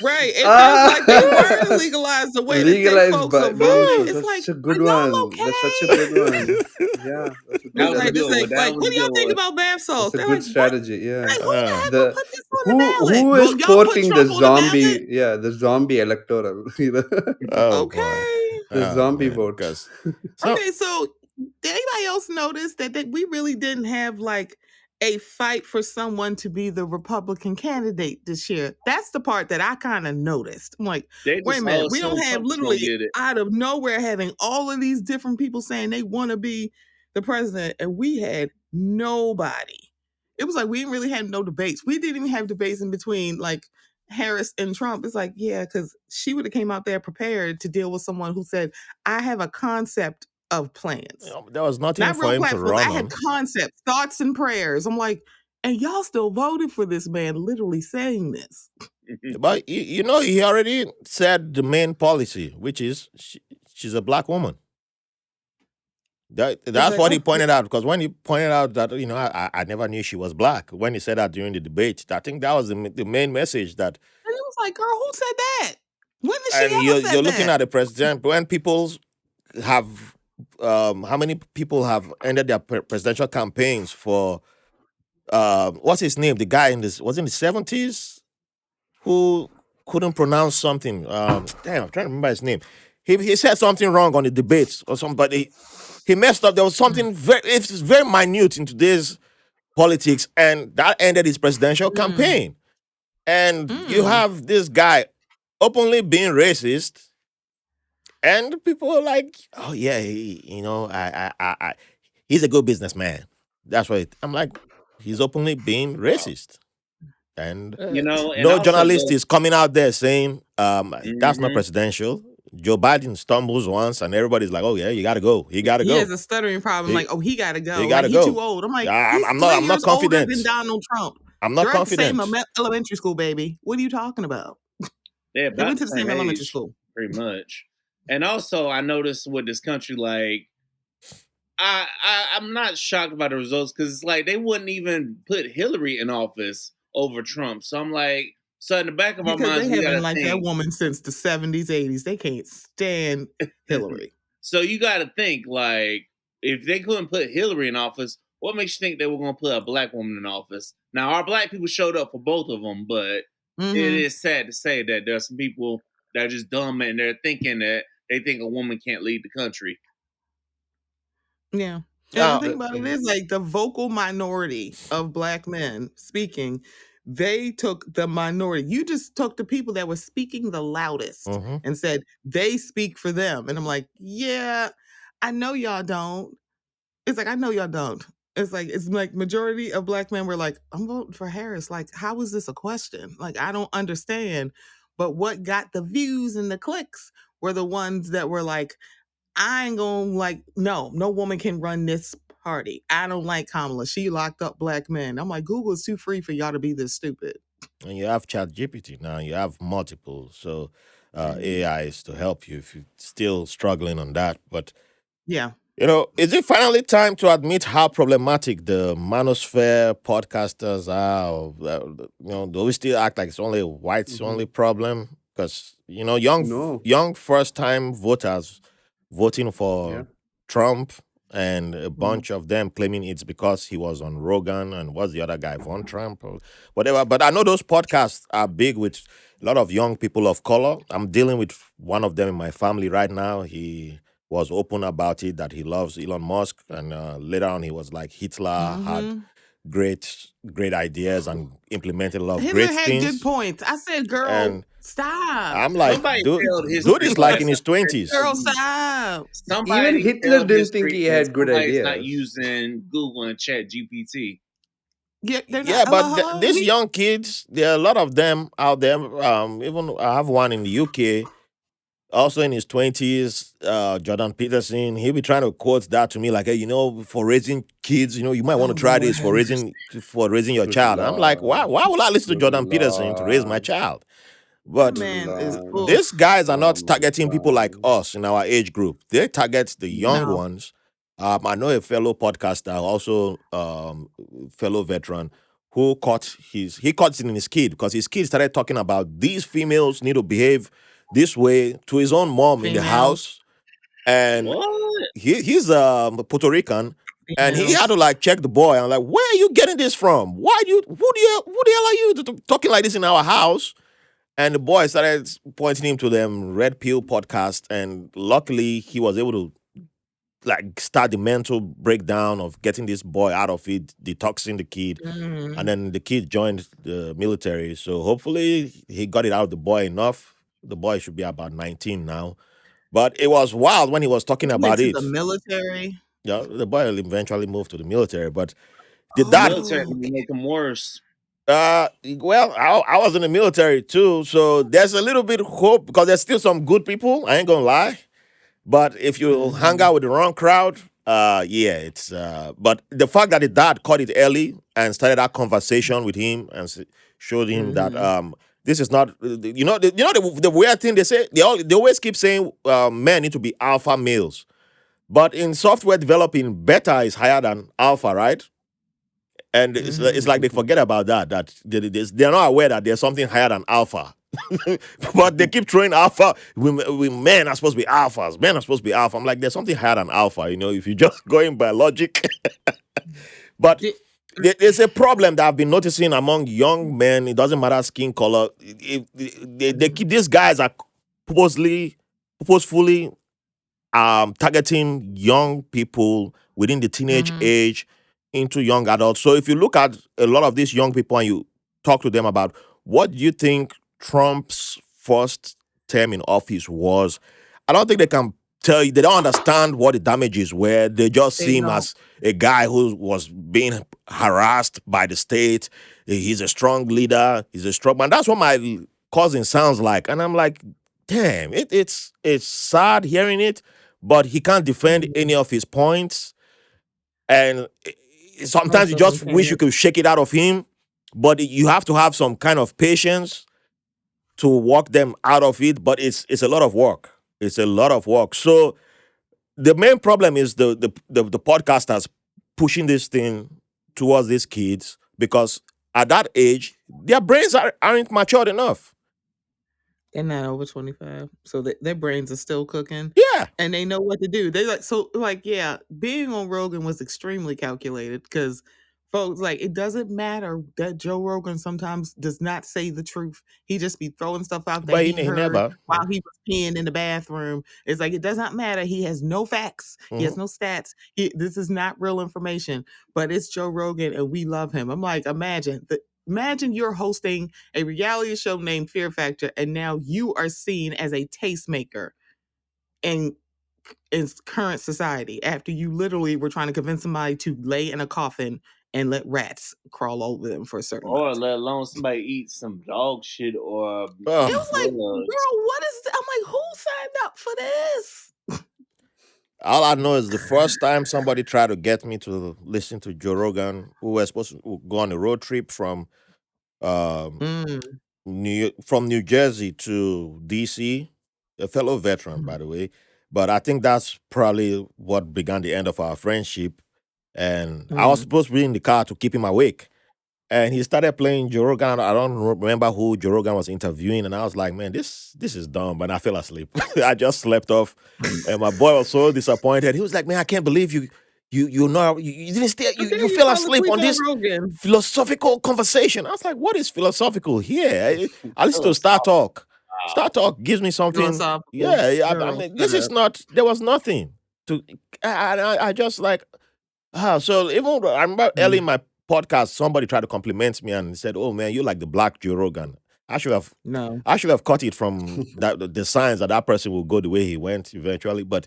right. It sounds like they were legalized the way that folks are voting. It's like, a good one. Okay? That's such a good one. Yeah, that's a It's That good. was a like, That's, it's good one. That like, was what a do y'all good think one. about bath that's salts? a They're good like, what? strategy. Yeah. Like, who the Uh, heck will The put this on the ballot? who Well, is y'all put courting the Trump on the ballot. zombie? Yeah, the zombie electoral. oh boy. Okay. The Oh zombie man. vote. Because so Okay, so did anybody else notice that we really didn't have like a fight for someone to be the Republican candidate this year? That's the part that I kind of noticed. I'm like, They wait a just all minute, we don't assumed have Trump was gonna literally get it. out of nowhere having all of these different people saying they want to be the president, and we had nobody. It was like we didn't really have no debates. We didn't even have debates in between like Harris and Trump. It's like, yeah, because she would have came out there prepared to deal with someone who said, I have a concept of plans. there was nothing Not for real him to platforms. run I had on. concepts, thoughts, and prayers. I'm like, and y'all still voted for this man literally saying this. But he already said the main policy, which is she's a black woman. It's That's like, what he oh, pointed out. Because when he pointed out that I never knew she was black. When he said that during the debate, I think that was the main message. That and it was like, girl, who said that? When did she and ever you're said looking that? at the president when people have how many people have ended their presidential campaigns for what's his name? The guy was in the 70s who couldn't pronounce something. Damn, I'm trying to remember his name. He said something wrong on the debates or somebody. He messed up. There was something it's very minute in today's politics, and that ended his presidential Mm, campaign. And you mm. have this guy openly being racist, and people are like, "Oh yeah, he's a good businessman." That's why I'm like, he's openly being racist, and You know, and no also journalist go. is coming out there saying that's not Hmm. presidential. Joe Biden stumbles once, and everybody's like, "Oh yeah, you got to go. He got to He has go. a stuttering problem. He Like, oh, he got to he go. got Like, to he too go." old. I'm like, Yeah, he's I'm not. 3 I'm not years older than confident. Donald Trump. I'm not They're at the same confident. elementary school, baby. What are you talking about? They're They about went the to the same same elementary age, school. pretty much. And also, I noticed with this country, like I'm not shocked by the results because it's like they wouldn't even put Hillary in office over Trump. So I'm like, so in the back of our Because minds, they we got haven't to liked that think. woman since the 70s, 80s. They can't stand Hillary. So you got to think like if they couldn't put Hillary in office, what makes you think they were going to put a black woman in office? Now our black people showed up for both of them, but it Mm-hmm. is sad to say that there are some people that are just dumb and they're thinking that they think a woman can't lead the country. Yeah. And the Now, thing about it is, like, the vocal minority of black men speaking, they took the minority. You just took the people that were speaking the loudest mhm. and said they speak for them. And I'm like, yeah, I know y'all don't. It's like, I know y'all don't. It's like majority of black men were like, I'm voting for Harris. Like, how is this a question? Like, I don't understand. But what got the views and the clicks were the ones that were like, I ain't gonna like, no woman can run this party. I don't like Kamala. She locked up black men. I'm like, Google is too free for y'all to be this stupid. And you have Chat GPT now. You have multiple, so Mhm. AI is to help you if you're still struggling on that. But Yeah. is it finally time to admit how problematic the manosphere podcasters are? Or, do we still act like it's only a whites Mhm. only problem? Because young No. young first time voters voting Yeah. for Trump, and a Mhm. bunch of them claiming it's because he was on Rogan and what's the other guy, Von Trump or whatever. But I know those podcasts are big with a lot of young people of color. I'm dealing with one of them in my family right now. He was open about it that he loves Elon Musk, and later on he was like Hitler had Hmm. great ideas and implemented a lot of Hitler great had good things. points. I said, girl, And stop. I'm like, Somebody failed dude history is like class in in his the very 20s. Girl, least. stop. Even Somebody Hitler failed didn't think history he and had good somebody's not ideas. using Google and Chat GPT. Yeah, they're not. Yeah, Hello, but hello. these young kids, there are a lot of them out there. Even I have one in the UK, also in his 20s, Jordan Peterson. He'll be trying to quote that to me like, hey, for raising kids, you might want to Oh, try Lord this have mercy. for raising your Good child. And I'm like, why? lord. Why would I listen to Good Jordan Peterson to raise my lord. child? That But Good man is lord. oof. these guys are Oh not my targeting people like god. us in our age group. They target the young No. ones. I know a fellow podcaster, also fellow veteran, who he caught it in his kid because his kid started talking about these females need to behave this way to his own mom in the Females. house, and What? he's Puerto Rican, and he had Females. to like check the boy. I'm like, where are you getting this from? Why do you who the hell are you talking like this in our house? And the boy started pointing him to them Red Pill podcast, and luckily he was able to like start the mental breakdown of getting this boy out of it, detoxing the kid, and Mm. then the kid joined the military. So hopefully he got it out of the boy enough. The boy should be about 19 now. But it was wild when he was talking He went about to the it. military. Yeah, the boy eventually moved to the military, but the The dad. military Oh, gonna make them worse. Well, I was in the military too, so there's a little bit of hope because there's still some good people. I ain't gonna lie, but if you hang mhm. out with the wrong crowd, yeah, it's. But the fact that the dad caught it early and started that conversation with him and showed him that Mhm. this is not. The weird thing they say they always keep saying men need to be alpha males, but in software developing, beta is higher than alpha, right? And it's like they Mhm. forget about that. That they're not aware that there's something higher than alpha. But they keep throwing alpha. We men are supposed to be alphas. Men are supposed to be alpha. I'm like, there's something higher than alpha. If you just going by logic. But Di- there's a problem that I've been noticing among young men. It doesn't matter skin color. They keep these guys are purposefully targeting young people within the teenage Mhm. age into young adults. So if you look at a lot of these young people and you talk to them about what do you think Trump's first term in office was, I don't think they can tell you. They don't understand what the damages were. They just They see him don't. as a guy who was being harassed by the state. He's a strong leader. He's a strong man. That's what my cousin sounds like. And I'm like, damn, it's sad hearing it, but he can't defend any Mhm. of his points. And sometimes Most you of them just wish you can't. could shake it out of him, but you have to have some kind of patience to walk them out of it. But it's a lot of work. It's a lot of work. So the main problem is the podcasters pushing this thing towards these kids because at that age their brains aren't matured enough. They're not over 25. So their brains are still cooking Yeah, and they know what to do. They like, so like, yeah, being on Rogan was extremely calculated because folks like it doesn't matter that Joe Rogan sometimes does not say the truth. He just be throwing stuff out that but he, he he heard never. while he was peeing in the bathroom. It's like it does not matter. He has no facts. He Mhm. has no stats. This is not real information, but it's Joe Rogan and we love him. I'm like, imagine you're hosting a reality show named Fear Factor, and now you are seen as a tastemaker in current society after you literally were trying to convince somebody to lay in a coffin and let rats crawl over them for a certain amount Or of time. let alone somebody eat some dog shit or It Ugh. eat was like, bugs. girl, what is this? I'm like, who signed up for this? All I know is the first time somebody tried to get me to listen to Joe Rogan, we were supposed to go on a road trip from um, Mm, from New Jersey to DC. A fellow veteran, by mm, the way, but I think that's probably what began the end of our friendship. And I was mm. supposed to be in the car to keep him awake. And he started playing Joe Rogan. I don't remember who Joe Rogan was interviewing, and I was like, "Man, this is dumb." And I fell asleep. I just slept off, and my boy was so disappointed. He was like, "Man, I can't believe you didn't stay. I You dare you you fell fall asleep asleep on on this Rogan. philosophical conversation." I was like, "What is philosophical here? At least to start Philosophical. talk. Start talk gives me something. Philosophical. Yeah, I Girl, mean, shut this is up. not. There was nothing to. I just like so even I remember early in Mm, my podcast, somebody tried to compliment me and said, "Oh man, you like the black Joe Rogan." I should have, no. I should have caught it from the signs that that person will go the way he went eventually. But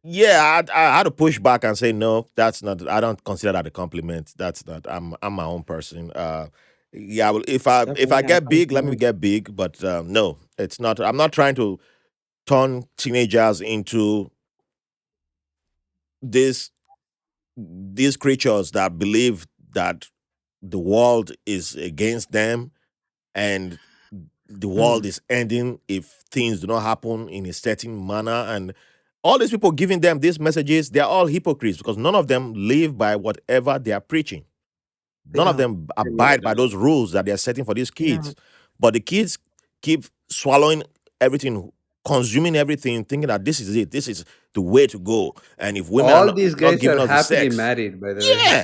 yeah, I had to push back and say no, that's not. I don't consider that a compliment. That's not. I'm my own person. Yeah, well, if I Definitely not a get big, let me compliment. get big. But no, it's not. I'm not trying to turn teenagers into this these creatures that believe that the world is against them and the world Mm, is ending if things do not happen in a certain manner. And all these people giving them these messages, they're all hypocrites because none of them live by whatever they are preaching. they None of don't. them They really abide by don't. those rules that they're setting for these They kids. don't. But the kids keep swallowing everything consuming everything, thinking that this is it, this is the way to go. And if women are All not, these not guys giving are us the happily sex, married, by the way. yeah,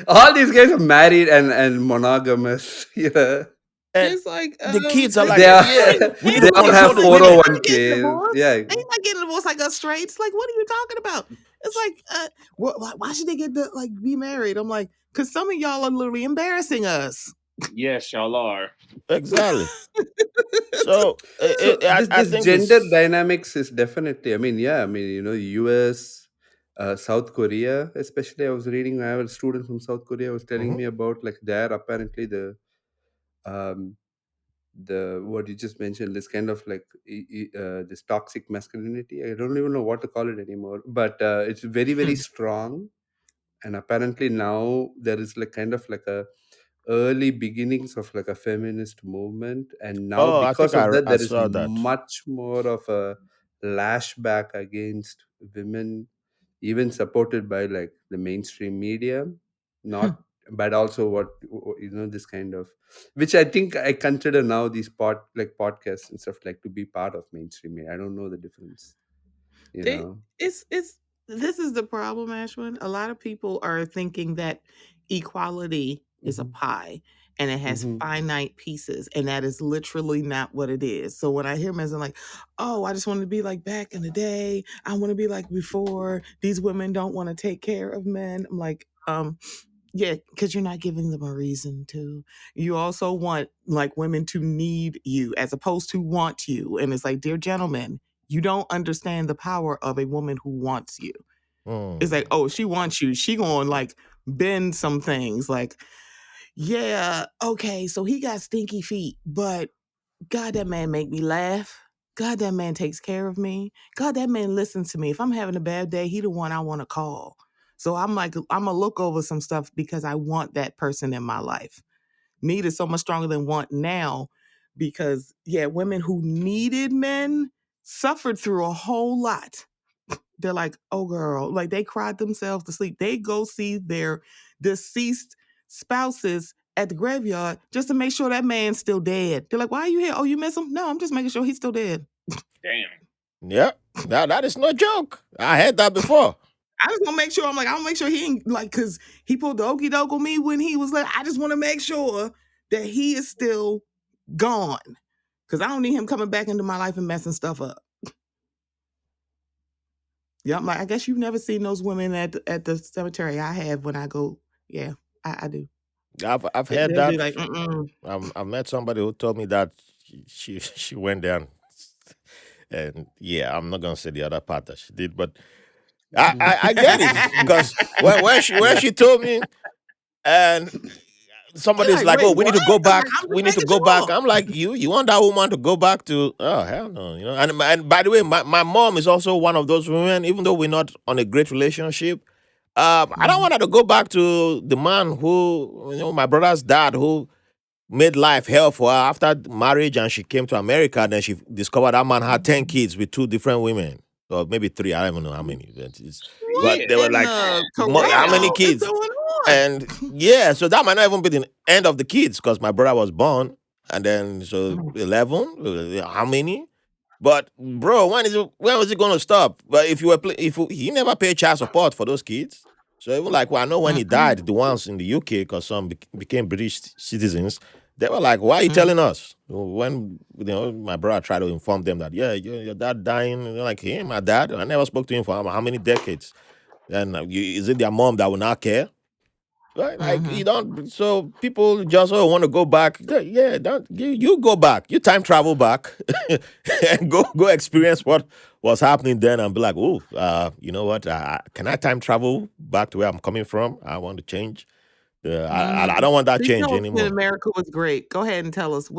All these guys are married and monogamous. and Just like the kids are like They like, are yeah, we need ain't to they all nobody control have the like ain't women. nobody getting 401ks. divorced. Yeah. Ain't nobody getting divorced like us straights. Like, what are you talking about? It's like, why should they get to like be married? I'm like, because some of y'all are literally embarrassing us. Yes, y'all are. Exactly. So So this I this think gender it's dynamics is definitely. I mean, yeah. I mean, U.S., South Korea, especially. I was reading. I have a student from South Korea was telling Mhm. me about like there apparently um the what you just mentioned, this kind of like this toxic masculinity. I don't even know what to call it anymore, but it's very very strong. And apparently now there is like kind of like a early beginnings of like a feminist movement, and now oh, I think because of that I there is saw that. much more of a lashback against women, even supported by like the mainstream media, not but also this kind of, which I think I consider now these podcasts and stuff like to be part of mainstream media. I don't know the difference, you They, know. it's this is the problem, Ashwin. A lot of people are thinking that equality is a Hmm. pie and it has Hmm. finite pieces, and that is literally not what it is. So when I hear men saying like, "Oh, I just want to be like back in the day. I want to be like before. These women don't want to take care of men." I'm like, yeah, because you're not giving them a reason to. You also want like women to need you as opposed to want you. And it's like, dear gentlemen, you don't understand the power of a woman who wants you. It's like, Mm. oh, she wants you. She gonna like bend some things. Like, yeah, okay, so he got stinky feet, but God, that man make me laugh. God, that man takes care of me. God, that man listens to me. If I'm having a bad day, he the one I want to call. So I'm like, I'm gonna look over some stuff because I want that person in my life. Need is so much stronger than want now because, yeah, women who needed men suffered through a whole lot. They're like, oh, girl, like they cried themselves to sleep. They go see their deceased spouses at the graveyard just to make sure that man's still dead. They're like, why are you here? Oh, you miss him? No, I'm just making sure he's still dead. Damn. Yeah, that is no joke. I heard that before. I just want to make sure. I'm like, I'll make sure he ain't like, because he pulled the okey doke on me when he was like, I just want to make sure that he is still gone. Because I don't need him coming back into my life and messing stuff up. Yeah, I'm like, I guess you've never seen those women at the cemetery I have when I go. Yeah, I do. I've heard They'll be that. like, mm-mm. I met somebody who told me that she went there and yeah, I'm not gonna say the other part that she did, but I get it because when she told me and You're somebody's like, like, wait, "Oh, we need what? to go I'm like, back. I'm We just need to making go back." sure. I'm like, you want that woman to go back to? Oh hell no, And by the way, my mom is also one of those women. Even though we're not on a great relationship, I don't want her to go back to the man who my brother's dad who made life hell for her after marriage, and she came to America. Then she discovered that man had 10 kids with two different women, or maybe three. I don't even know how many. What But they were in like, the how many corral is kids? going on? And yeah, so that might not even be the end of the kids because my brother was born, and then so 11. How many? But bro, when was it going to stop? But if you were he never paid child support for those kids. So even like, well, I know when he died, the ones in the UK because some became British citizens, they were like, "Why are you telling us?" When my brother tried to inform them that your dad dying, and they're like, "Hey, my dad, I never spoke to him for how many decades." And is it their mom that will not care? Right? Like you don't. So people just want to go back. Yeah, don't you go back. You time travel back and go experience what was happening then and be like, oh, you know what? Can I time travel back to where I'm coming from? I want to change. I don't want that Please change tell us when anymore. America was great. Go ahead and tell us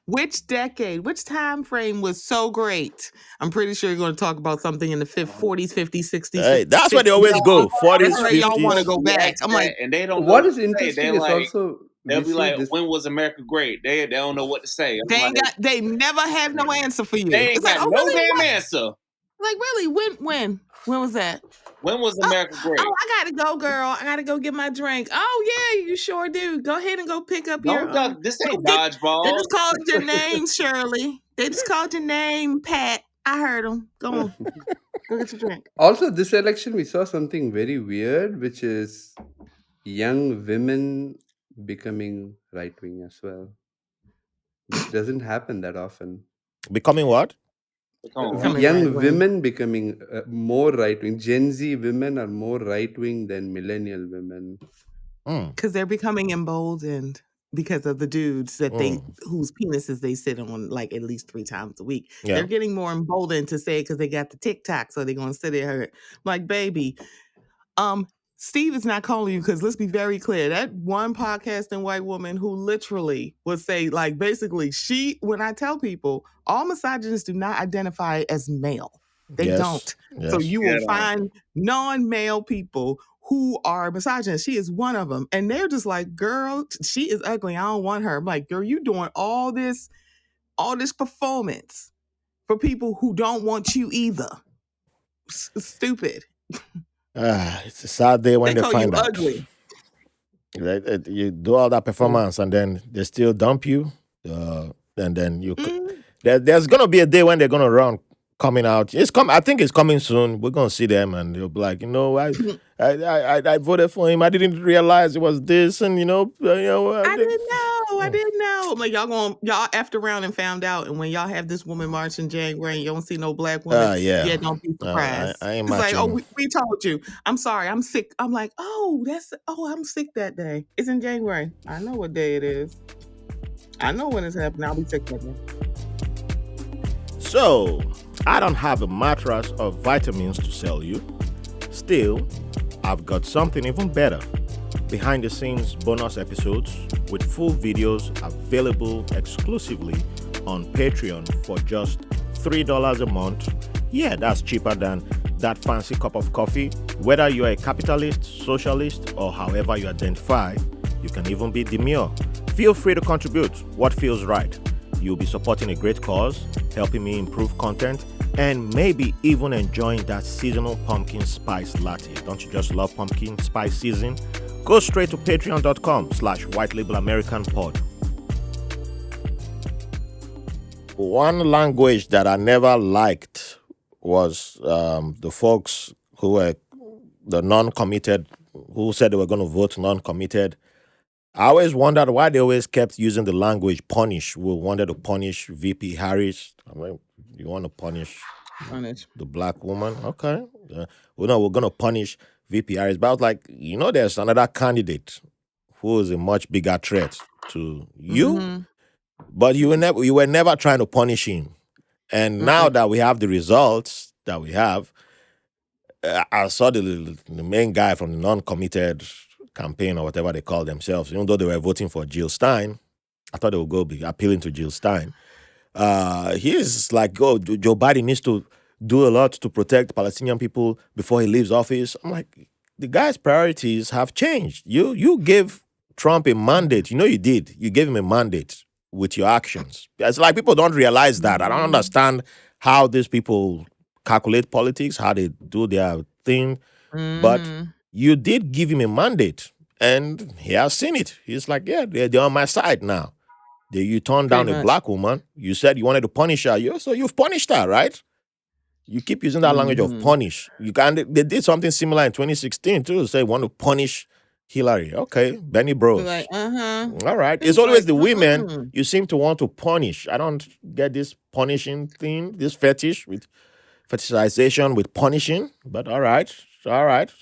which decade, which time frame was so great. I'm pretty sure you're going to talk about something in the 40s, 50s, 60s, Hey, that's where they 60s. always go. That's 40s, where y'all want to 50s. go You back. ask I'm that, like, and they don't know What what is to say. interesting is also They'll we be see like, this. "When was America great?" They don't know what to say. I'm they ain't like, got, they never have no answer for you. they It's ain't like, got oh no really? damn What? answer. Like really? When was that? When was Oh, America great? I gotta go, girl. I gotta go get my drink. Oh yeah, you sure do. Go ahead and go pick up your Don't duck. This go ain't get. They dodgeball. just called your name, Shirley. They just called your name, Pat. I heard them. Go on, go get your drink. Also, this election we saw something very weird, which is young women becoming right wing as well, which doesn't happen that often. Becoming what? Come on. Becoming Young right-wing. women becoming more right wing. Gen Z women are more right wing than millennial women. Because they're becoming emboldened because of the dudes that whose penises they sit on like at least 3 times a week. Yeah. They're getting more emboldened to say it because they got the TikTok, so they're gonna sit there like, baby. Steve is not calling you because let's be very clear. That one podcasting white woman who literally would say, like, basically, when I tell people, all misogynists do not identify as male. They don't. So you will find non-male people who are misogynists. She is one of them. And they're just like, girl, she is ugly. I don't want her. I'm like, girl, you doing all this performance for people who don't want you either. Stupid. It's a sad day when they call find you out. ugly. You do all that performance and then they still dump you. And then you there's gonna be a day when they're gonna run coming out. I think it's coming soon. We're gonna see them and they'll be like, I voted for him. I didn't realize it was this, and I didn't know. I'm like, y'all effed around and found out. And when y'all have this woman march in January and you don't see no black woman, yeah, don't be surprised. I ain't it's like, matching. we told you. I'm sorry, I'm sick. I'm like, I'm sick that day. It's in January. I know what day it is. I know when it's happening. I'll be sick that day. So, I don't have a mattress of vitamins to sell you. Still, I've got something even better. Behind the scenes bonus episodes with full videos available exclusively on Patreon for just $3 a month. Yeah, that's cheaper than that fancy cup of coffee. Whether you're a capitalist, socialist, or however you identify, you can even be demure. Feel free to contribute what feels right. You'll be supporting a great cause, helping me improve content, and maybe even enjoying that seasonal pumpkin spice latte. Don't you just love pumpkin spice season? Go straight to patreon.com/whitelabelamericans. One language that I never liked was the folks who were the non-committed, who said they were going to vote non-committed. I always wondered why they always kept using the language punish. We wanted to punish VP Harris. I mean, you want to punish the black woman? Okay. We're going to punish VP Harris. But I was like, there's another candidate who is a much bigger threat to you. But you were never trying to punish him. And now that we have the results that we have, I saw the main guy from the non-committed campaign or whatever they call themselves, even though they were voting for Jill Stein, I thought they would go be appealing to Jill Stein. He is like, Joe Biden needs to do a lot to protect Palestinian people before he leaves office. I'm like, the guy's priorities have changed. You gave Trump a mandate. You did. You gave him a mandate with your actions. It's like people don't realize that. I don't understand how these people calculate politics, how they do their thing. But you did give him a mandate, and he has seen it. He's like, yeah, they're on my side now. You turned down a black woman. You said you wanted to punish her. So you've punished her, right? You keep using that language of punish. They did something similar in 2016 too. Say want to punish Hillary. Okay, Benny Bros. Like, all right. It's always the women you seem to want to punish. I don't get this punishing thing, this fetish with fetishization with punishing. But all right.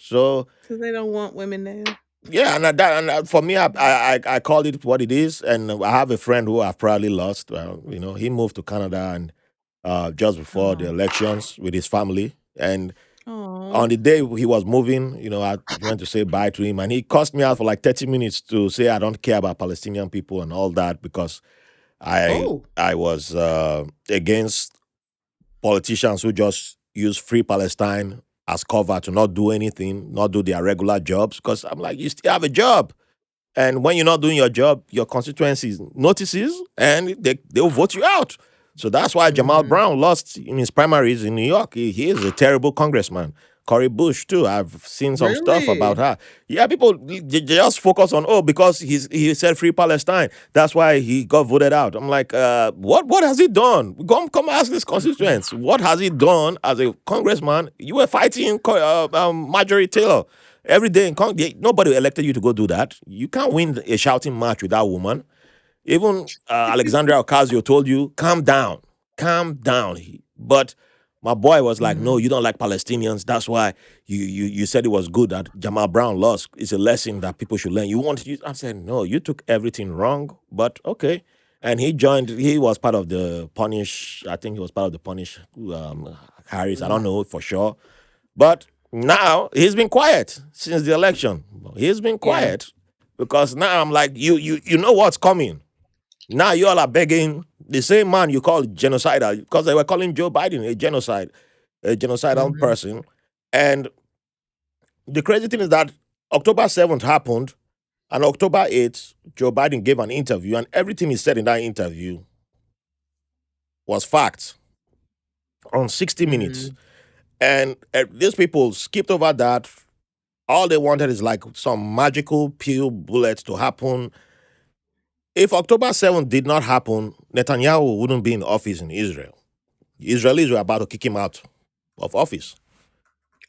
So because they don't want women now. Yeah, and for me, I called it what it is, and I have a friend who I've probably lost. He moved to Canada and just before the elections with his family, and on the day he was moving, I went to say bye to him, and he cussed me out for like 30 minutes to say I don't care about Palestinian people and all that because I was against politicians who just use Free Palestine as cover to not do anything, not do their regular jobs. Because I'm like, you still have a job. And when you're not doing your job, your constituencies notices and they'll vote you out. So that's why Jamal Brown lost in his primaries in New York. He is a terrible congressman. Cori Bush too. I've seen some stuff about Really? her. Yeah, people they just focus on because he said free Palestine. That's why he got voted out. I'm like, what has he done? Come ask his constituents. What has he done as a congressman? You were fighting Marjorie Taylor every day in nobody elected you to go do that. You can't win a shouting match with that woman. Even Alexandria Ocasio told you, calm down, calm down. But my boy was like, no, Mhm. you don't like Palestinians. That's why you said it was good that Jamal Brown lost. It's a lesson that people should learn. You want to? I said, no, you took everything wrong, but okay. And he joined. He was part of the punish. I think he was part of the punish Harris. I don't know for sure, but now he's been quiet since the election. He's been Yeah. quiet because now I'm like, you know what's coming. Now you all are begging the same man you call genocidal because they were calling Joe Biden a genocidal Mhm. person. And the crazy thing is that October 7th happened, and October 8th, Joe Biden gave an interview, and everything he said in that interview was fact on 60 Minutes. Mhm. And these people skipped over that. All they wanted is like some magical pill bullet to happen. If October 7th did not happen, Netanyahu wouldn't be in office in Israel. Israelis were about to kick him out of office.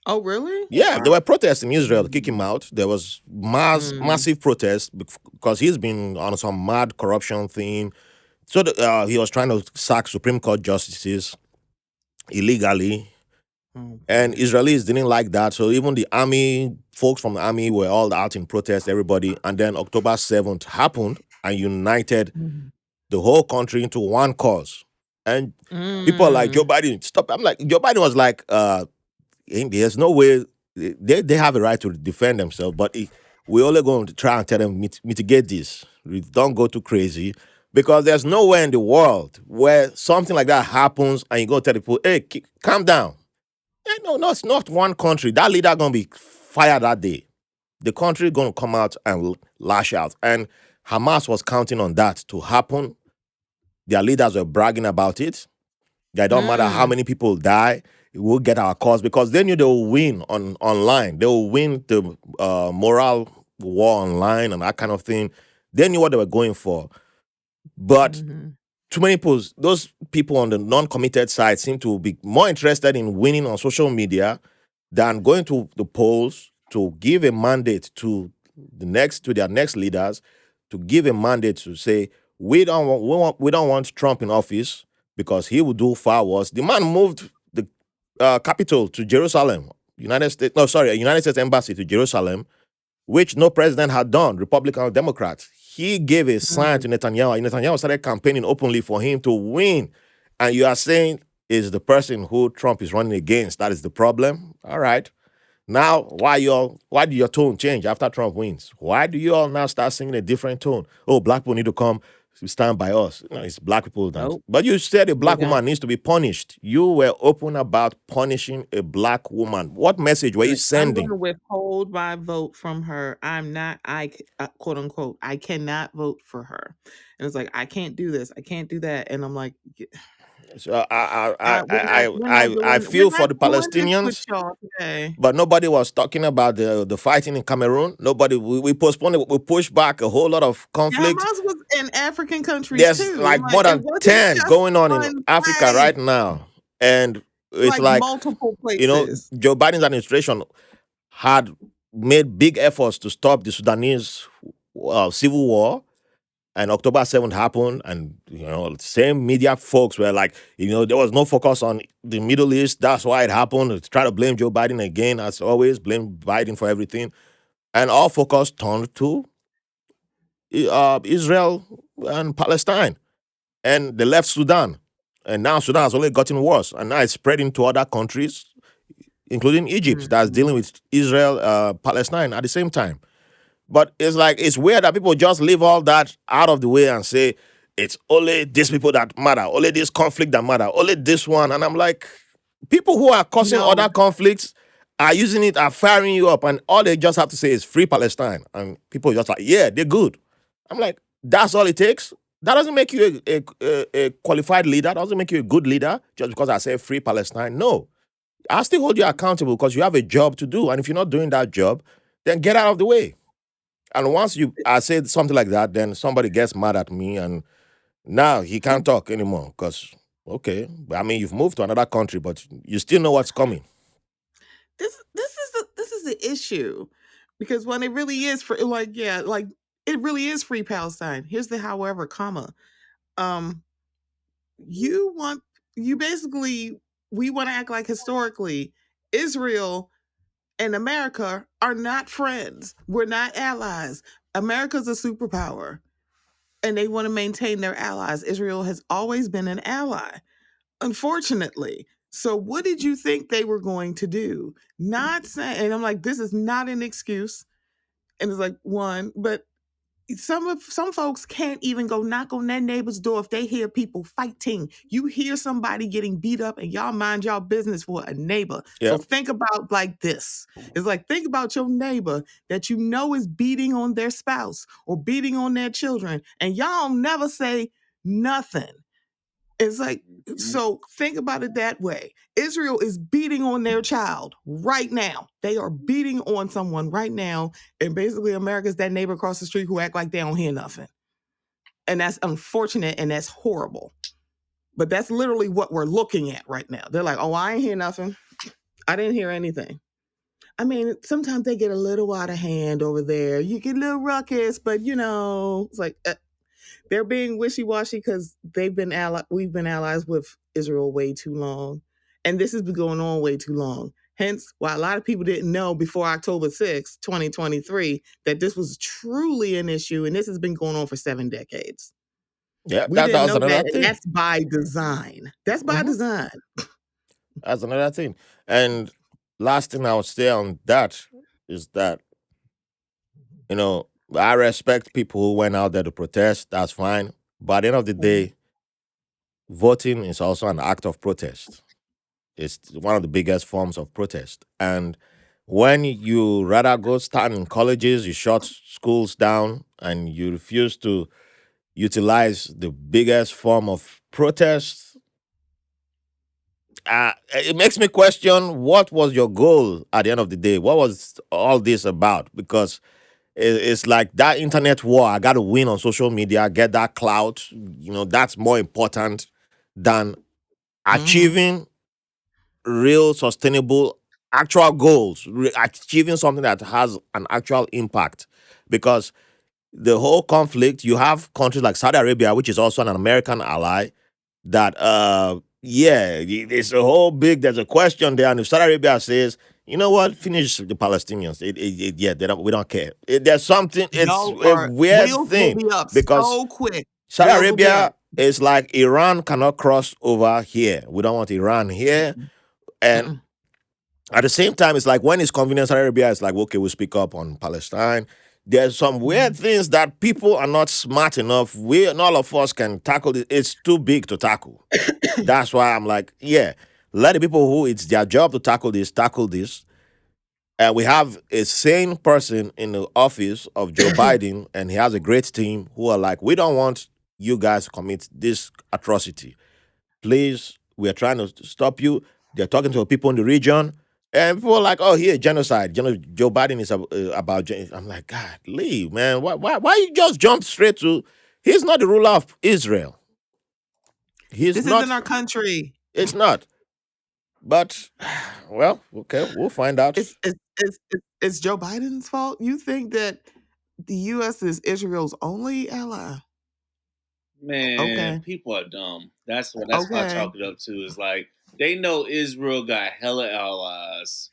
Oh, really? Yeah, there were protests in Israel to kick him Mm. out. There was Mm. massive protests because he's been on some mad corruption thing. So he was trying to sack Supreme Court justices illegally, Oh and boy. Israelis didn't like that. So even the army, folks from the army were all out in protest, everybody. And then October 7th happened and united Mhm. the whole country into one cause. And people are like, Joe Mm. Biden, stop. I'm like, Joe Biden was like, there's no way they have a right to defend themselves, but we're only going to try and tell them mitigate this. Don't go too crazy because there's nowhere in the world where something like that happens and you go tell people, hey, calm down. No, it's not one country. That leader gonna be fired that day. The country gonna come out and lash out. And Hamas was counting on that to happen. Their leaders were bragging about it. It don't matter how Mm. many people die, we'll get our cause because they knew they will win online. They will win the moral war online and that kind of thing. They knew what they were going for. But Mhm. too many people, those people on the non-committed side seem to be more interested in winning on social media than going to the polls to give a mandate to their next leaders to give a mandate to say we don't want Trump in office because he will do far worse. The man moved the capital to Jerusalem, United States embassy to Jerusalem, which no president had done, Republican or Democrat. He gave a sign Mm. to Netanyahu. Netanyahu started campaigning openly for him to win. And you are saying is the person who Trump is running against. That is the problem. All right. Now, why do your tone change after Trump wins? Why do you all now start singing a different tone? Oh, black people need to come stand by us. No, it's black people that. Nope. But you said a They black don't. woman needs to be punished. You were open about punishing a black woman. What message were you Like, I'm going sending? to withhold my vote from her. I'm not, quote unquote, I cannot vote for her. And it's like, I can't do this. I can't do that. And I'm like, So I I we're feel not for the doing this with Palestinians, y'all today. but nobody was talking about the fighting in Cameroon. Nobody we postponed it, we pushed back a whole lot of Yeah, conflict. Hamas was in African countries There's too. like more Like, it than wasn't 10 just going on in one Africa place, right now. And it's like like, multiple places. Joe Biden's administration had made big efforts to stop the Sudanese civil war, and October 7th happened, and same media folks were like, there was no focus on the Middle East. That's why it happened. Try to blame Joe Biden again, as always, blame Biden for everything. And all focus turned to Israel and Palestine. And they left Sudan. And now Sudan has only gotten worse. And now it's spreading to other countries, including Egypt, that's dealing Mhm. with Israel, Palestine at the same time. But it's like it's weird that people just leave all that out of the way and say it's only these people that matter, only this conflict that matter, only this one. And I'm like, people who are causing No, other conflicts are using it, are firing you up, and all they just have to say is free Palestine. And people are just like, yeah, they're good. I'm like, that's all it takes. That doesn't make you a qualified leader. That doesn't make you a good leader just because I say free Palestine. No, I'll still hold you accountable because you have a job to do. And if you're not doing that job, then get out of the way. And once I say something like that, then somebody gets mad at me, and now he can't talk anymore because, okay, I mean, you've moved to another country, but you still know what's coming. This is the issue, because when it really is for like it really is free Palestine. Here's the however comma. Um, you want you basically we want to act like historically Israel and America are not friends. We're not allies. America's a superpower, and they want to maintain their allies. Israel has always been an ally, unfortunately. So what did you think they were going to do? Not saying, and I'm like, this is not an excuse. And it's like one, but some folks can't even go knock on their neighbor's door if they hear people fighting. You hear somebody getting beat up and y'all mind y'all business for a neighbor. Yeah. So think about like this. It's like, think about your neighbor that you know is beating on their spouse or beating on their children, and y'all never say nothing. It's like, so think about it that way. Israel is beating on their child right now. They are beating on someone right now. And basically, America's that neighbor across the street who act like they don't hear nothing. And that's unfortunate and that's horrible. But that's literally what we're looking at right now. They're like, oh, I ain't hear nothing. I didn't hear anything. I mean, sometimes they get a little out of hand over there. You get a little ruckus, but it's like, they're being wishy-washy because we've been allies with Israel way too long. And this has been going on way too long. Hence, why a lot of people didn't know before October 6th, 2023, that this was truly an issue. And this has been going on for 7 decades. Yeah, We that didn't was know another that. And thing. that's by design. That's by design. That's another thing. And last thing I would say on that is that, I respect people who went out there to protest. That's fine. But at the end of the day, voting is also an act of protest. It's one of the biggest forms of protest. And when you rather go stand in colleges, you shut schools down, and you refuse to utilize the biggest form of protest, it makes me question what was your goal at the end of the day? What was all this about? Because it's like that internet war. I got to win on social media, get that clout. That's more important than achieving real, sustainable, actual goals, achieving something that has an actual impact. Because the whole conflict, you have countries like Saudi Arabia, which is also an American ally, that there's a question there, and if Saudi Arabia says, you know what, finish the Palestinians, we don't care. There's something, it's Y'all a are weird wheels will thing be up because so quick. Saudi Wheels will be Arabia up. is like Iran cannot cross over here. We don't want Iran here. And at the same time, it's like when it's convenient, Saudi Arabia is like, okay, we'll speak up on Palestine. There's some weird things that people are not smart enough. Not all of us can tackle it. It's too big to tackle. That's why I'm like, yeah, let the people who it's their job to tackle this. And we have a sane person in the office of Joe Biden, and he has a great team who are like, we don't want you guys to commit this atrocity. Please, we are trying to stop you. They're talking to people in the region, and people are like, oh, here, genocide. Joe Biden is about. I'm like, God, leave, man. Why you just jump straight to? He's not the ruler of Israel. He's This not. isn't our country. It's not. But, well, okay, we'll find out. It's Joe Biden's fault. You think that the U.S. is Israel's only ally? Man, Okay. people are dumb. That's what I Okay. chalk it up to. Is like they know Israel got hella allies.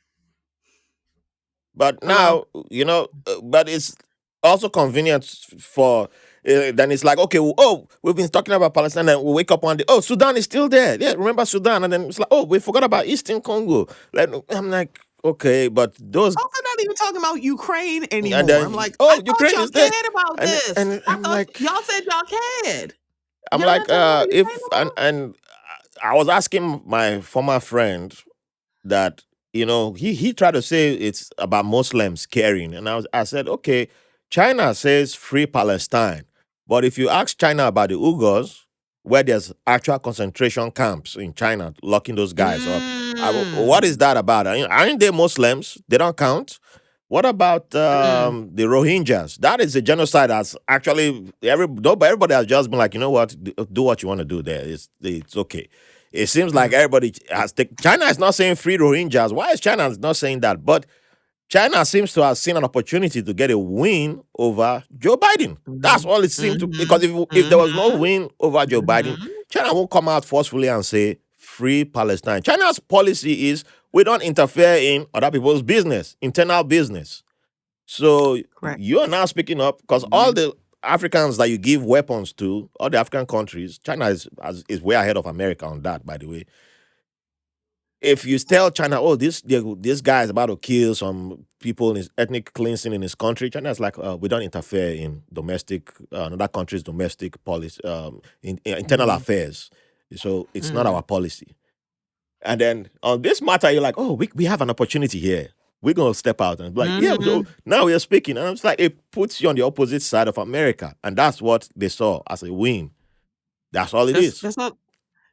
But Hello? now, but it's also convenient for. Then it's like, okay, we've been talking about Palestine, and we wake up one day, oh, Sudan is still there. Yeah, remember Sudan? And then it's like, oh, we forgot about Eastern Congo. I'm like, okay, but those, Also, not even talking about Ukraine and anymore. I'm then, like, I oh, thought Ukraine y'all is there. cared about this. And I I'm thought like, y'all said y'all cared. I'm Y'all like, not talking about Ukraine if, no more? and I was asking my former friend that he tried to say it's about Muslims caring, and I said, okay, China says free Palestine, but if you ask China about the Uyghurs, where there's actual concentration camps in China, locking those guys up. What is Mm. that about? Aren't they Muslims? They don't count. What about Mm. the Rohingyas? That is a genocide that's actually everybody has just been like, you know what, do what you want to do there. It's okay. It seems like Mm. everybody has taken. China is not saying free Rohingyas. Why is China not saying that? But China seems to have seen an opportunity to get a win over Joe Biden. That's Mhm. all it seemed to. Because Mhm. if there was no Mhm. win over Joe Biden, Mhm. China won't come out forcefully and say free Palestine. China's policy is we don't interfere in other people's business, internal business. So Correct. you are now speaking up because all the Africans that you give weapons to, all the African countries, China is way ahead of America on that, by the way. If you tell China, oh, this guy is about to kill some people in his ethnic cleansing in his country, China's like, we don't interfere in domestic another country's domestic policy, internal Mhm. affairs. So it's not Mm. our policy. And then on this matter, you're like, oh, we have an opportunity here. We're gonna step out and be like, yeah. So Mhm. now we are speaking, and it's like it puts you on the opposite side of America, and that's what they saw as a win. That's all it That's is. that's all.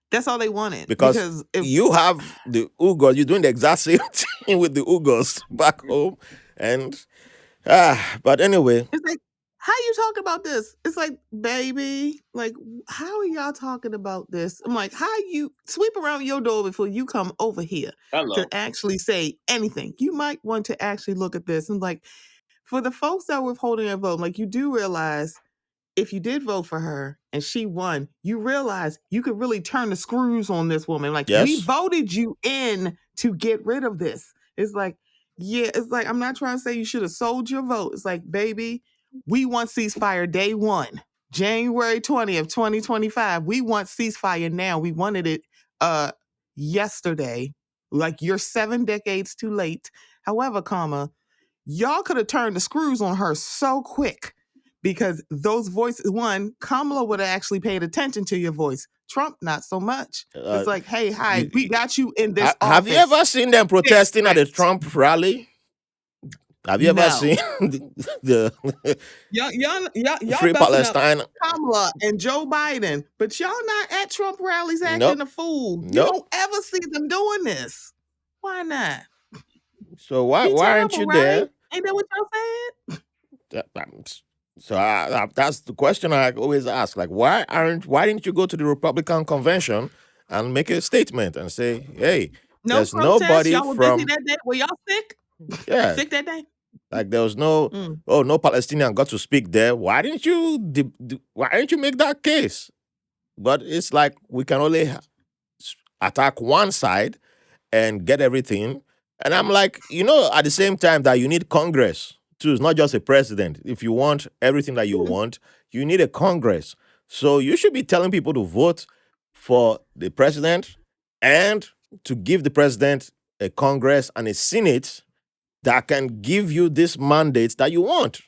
That's all they wanted Because because if you have the Uyghurs, you're doing the exact same thing with the Uyghurs back home, and but anyway, it's like, how you talking about this? It's like, baby, like, how are y'all talking about this? I'm like, how you sweep around your door before you come over here to Hello. actually say anything? You might want to actually look at this. And like, for the folks that were withholding their vote, like, you do realize if you did vote for her and she won, you realize you could really turn the screws on this woman. Like, we yes, voted you in to get rid of this. It's like, yeah, it's like, I'm not trying to say you should have sold your vote. It's like, baby, we want ceasefire day one, January 20th, 2025. We want ceasefire now. We wanted it yesterday. Like, you're 7 decades too late. However, y'all could have turned the screws on her so quick because those voices, one, Kamala would have actually paid attention to your voice. Trump, not so much. uh, It's like, hey, hi, we you, got you in this have you office. ever seen them Fix protesting at a this. Trump rally? Have you ever No. seen the Y'all Free busting up Palestine? Kamala and Joe Biden, but y'all not at Trump rallies acting Nope, a fool. You nope. don't ever see them doing this. Why not? So why He aren't terrible, you right? there? Ain't that what y'all said? So that's the question I always ask. Like, why didn't you go to the Republican convention and make a statement and say, hey, No there's protest. nobody Y'all were busy from that day. Were y'all sick? yeah, Sick that day? like there was no Mm. no Palestinian got to speak there. Why didn't you make that case? But it's like we can only attack one side and get everything. And I'm like, at the same time that you need Congress too. It's not just a president. If you want everything that you want, you need a Congress. So you should be telling people to vote for the president and to give the president a Congress and a Senate that can give you this mandate that you want.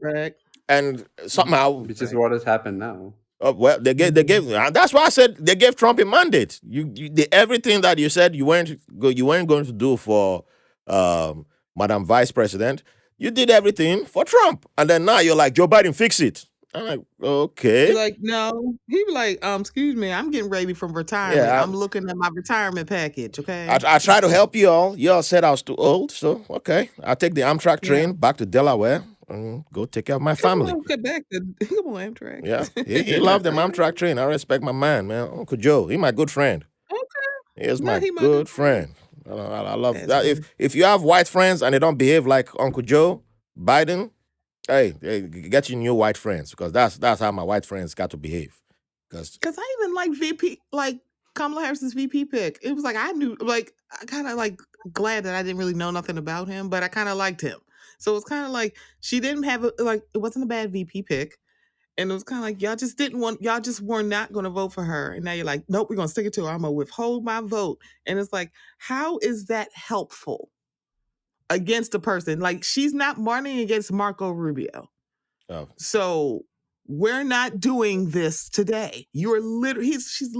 Correct. And somehow, which is what has happened now. well, they gave. And that's why I said they gave Trump a mandate. Everything that you said you weren't going to do for um, Madam Vice President. You did everything for Trump, and then now you're like Joe Biden, fix it. I'm like, Be okay, like, no. He be like, excuse me, I'm getting ready from retirement. yeah. I'm looking at my retirement package, I okay? try to help you all. You all said I was too old, so okay. I'll take the Amtrak Yeah. train back to Delaware and go take care of my Come family. on, get back to come on, Amtrak. Yeah, he loved the Amtrak train. I respect my man, Uncle Joe. He my good friend. Okay. He is No, my he my good good friend. friend. I love That's that. funny. If you have white friends and they don't behave like Uncle Joe Biden, hey, get you new white friends because that's how my white friends got to behave. Because Because I even like VP, like Kamala Harris's VP pick. It was like I knew, like I kind of like glad that I didn't really know nothing about him, but I kind of liked him. So it's kind of like she didn't have like it wasn't a bad VP pick, and it was kind of like y'all just were not going to vote for her, and now you're like, nope, we're gonna stick it to her. I'm gonna withhold my vote, and it's like, how is that helpful against a person? Like she's not running against Marco Rubio. So we're not doing this today. You're literally she's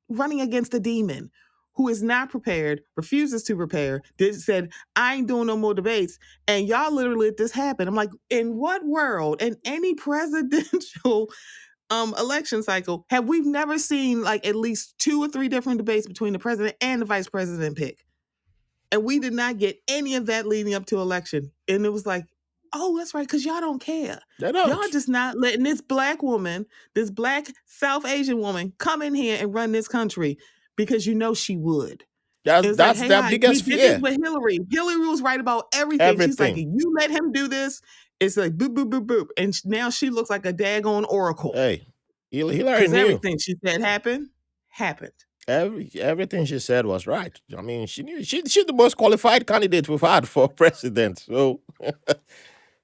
running against a demon who is not prepared, refuses to prepare. Said, I ain't doing no more debates. And y'all literally let this happen. I'm like, in what world, in any presidential election cycle, have we never seen like at least 2 or 3 different debates between the president and the vice president pick? And we did not get any of that leading up to election. And it was like, oh, that's right, because y'all don't care. They Y'all don't. just not letting this black woman, this black South Asian woman, come in here and run this country because you know she would. It's That's like, hey, their we biggest did this fear. with Hillary. Hillary was right about everything. She's like, Everything. you let him do this. It's like boop, boop, boop, boop. And now she looks like a daggone oracle. Hey, Hillary Because knew. everything she said happened. Everything she said was right. I mean, she knew she's the most qualified candidate we've had for president. So,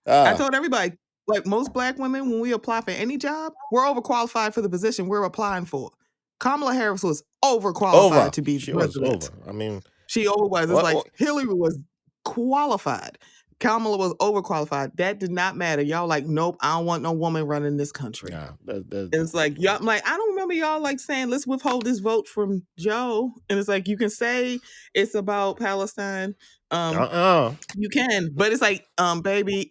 I told everybody, like most black women, when we apply for any job, we're overqualified for the position we're applying for. Kamala Harris was overqualified to be she president. was over. I mean, She over was. It's like Hillary was qualified. Kamala was overqualified. That did not matter. Y'all like, nope, I don't want no woman running this country. yeah, It's like, y'all, I'm like, I don't remember y'all like saying, let's withhold this vote from Joe. And it's like, you can say it's about Palestine. You can, but it's like, baby,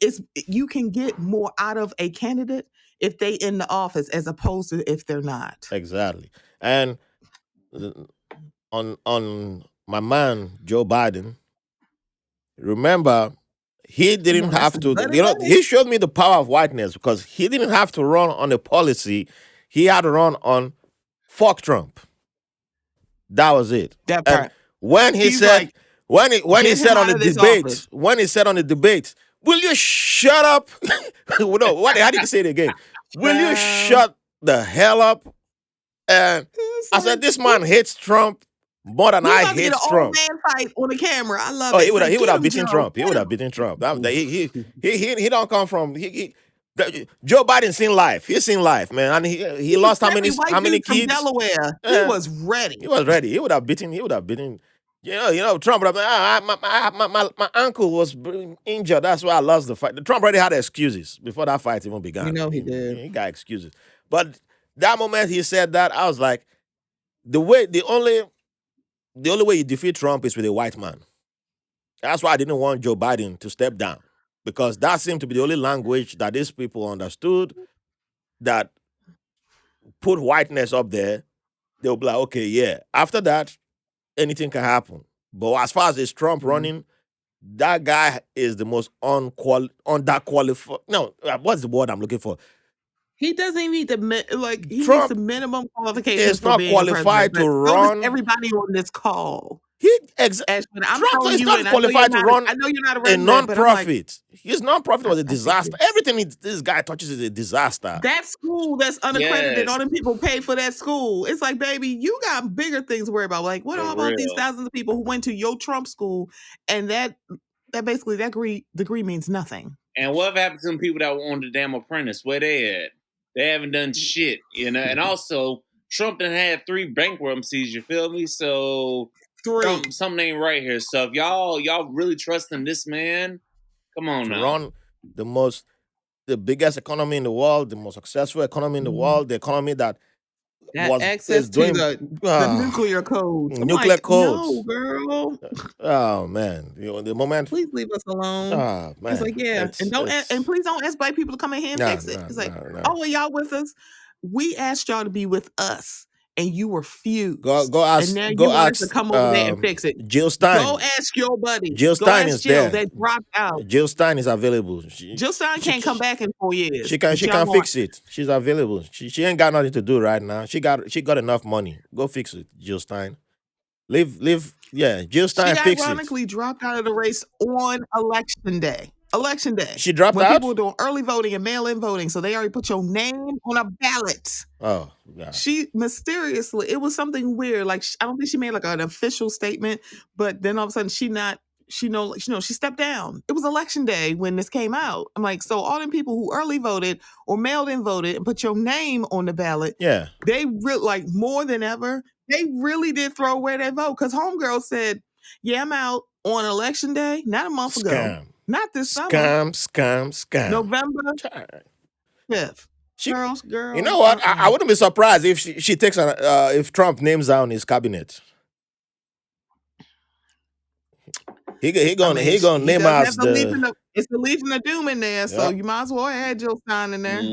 you can get more out of a candidate if they in the office as opposed to if they're not. exactly. And on my man Joe Biden, remember, he didn't have to. He showed me the power of whiteness because he didn't have to run on a policy. He had to run on fuck Trump. That was it. That part. And when he said, like, when he said on the debate, will you shut up? No, how did he say it again? Will you shut the hell up? And I said, this man hates Trump more than I hate Trump. Man fight on the camera. I love it. He would have beaten Trump. He would have beaten Trump. He don't come from Joe Biden seen life. He's seen life, man, and he lost how many kids? From Delaware. He was ready. He was ready. He would have beaten. You know, Trump would have been, my uncle was injured. That's why I lost the fight. Trump already had excuses before that fight even began. You know he did. He got excuses. But that moment he said that, I was like, the only way you defeat Trump is with a white man. That's why I didn't want Joe Biden to step down, because that seemed to be the only language that these people understood that put whiteness up there. They'll be like, okay, yeah. After that, anything can happen. But as far as it's Trump running, that guy is the most underqualified. No, what's the word I'm looking for? He doesn't even need the he needs the minimum qualifications. Is not qualified to run. Everybody on this call. Ashwin, Trump is not qualified to run. I know you're not a non-profit. His non-profit was a disaster. Everything this guy touches is a disaster. That school that's unaccredited, all them people pay for that school. It's like, baby, you got bigger things to worry about. Like, what about these thousands of people who went to your Trump school, and that basically that degree means nothing. And what happened to some people that were on the damn Apprentice? Where they at? They haven't done shit, you know. And also, Trump done had 3 bankruptcies. You feel me? So 3. Something ain't right here. So if y'all really trusting this man, come on now. Run the biggest economy in the world, the most successful economy in the world, the economy that was access to the nuclear codes. No, girl. Oh man, the moment. Please leave us alone. Oh man, it's like and please don't ask black people to come in here and fix it. It's like, oh, are y'all with us? We asked y'all to be with us, and you refused. Go ask. And now go you want ask. us to come over there and fix it. Jill Stein. Go ask your buddy. Jill Stein is there. They dropped out. Jill Stein is available. Jill Stein can't come back in 4 years. She can fix it. She's available. She ain't got nothing to do right now. She got enough money. Go fix it, Jill Stein. Live. Yeah, Jill Stein fix it. She ironically dropped out of the race on election day. She dropped when out? People were doing early voting and mail-in voting, so they already put your name on a ballot. Oh, yeah. She mysteriously, it was something weird. Like, I don't think she made like an official statement, but then all of a sudden she stepped down. It was election day when this came out. I'm like, so all them people who early voted or mailed in voted and put your name on the ballot, yeah, they like more than ever, they really did throw away their vote, because homegirl said, yeah, I'm out on election day, not a month ago. Not this summer. Scam. November 5th. Girl. You know what? I wouldn't be surprised if she takes if Trump names her on his cabinet. He gonna He name does have us the the. Legion of it's the Legion of Doom in there, so Yeah. you might as well add Jill Stein in there. He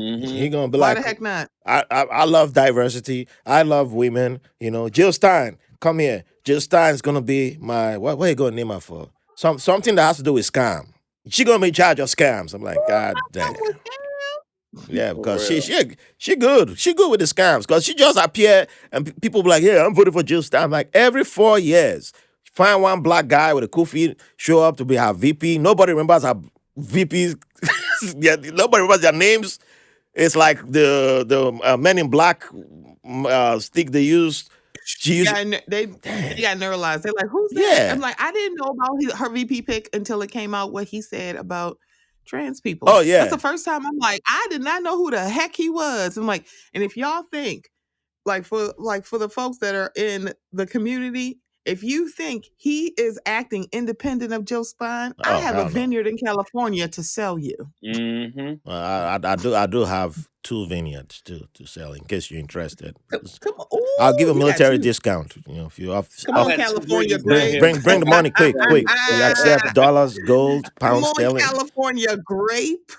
Mhm. gonna be Why like, the heck not? I love diversity. I love women. You know, Jill Stein, come here. Jill Stein's gonna be my what are you gonna name her for? Something that has to do with scam. She gonna be in charge of scams. I'm like, God damn. I'm with him. Yeah, For because real. she good. She good with the scams. Because she just appear and people be like, yeah, I'm voting for Jill Stein. I'm like, every 4 years, find one black guy with a kufi, show up to be her VP. Nobody remembers her VPs. Yeah, nobody remembers their names. It's like the Men in Black stick they used. She used. They Damn. got neuralized. They're like, who's that? Yeah. I'm like, I didn't know about her VP pick until it came out what he said about trans people. Oh That's yeah. the first time I'm like, I did not know who the heck he was. I'm like, and if y'all think for the folks that are in the community, if you think he is acting independent of Joe Spine, I Oh have a hell no. vineyard in California to sell you. Mm-hmm. I do have 2 vineyards to sell in case you're interested. Come on. Ooh, I'll give a you got military 2. discount. You know, if you Come I on, had 2 California bridges grape. bring the money quick. We accept dollars, gold, Come pounds on, sterling. California grape.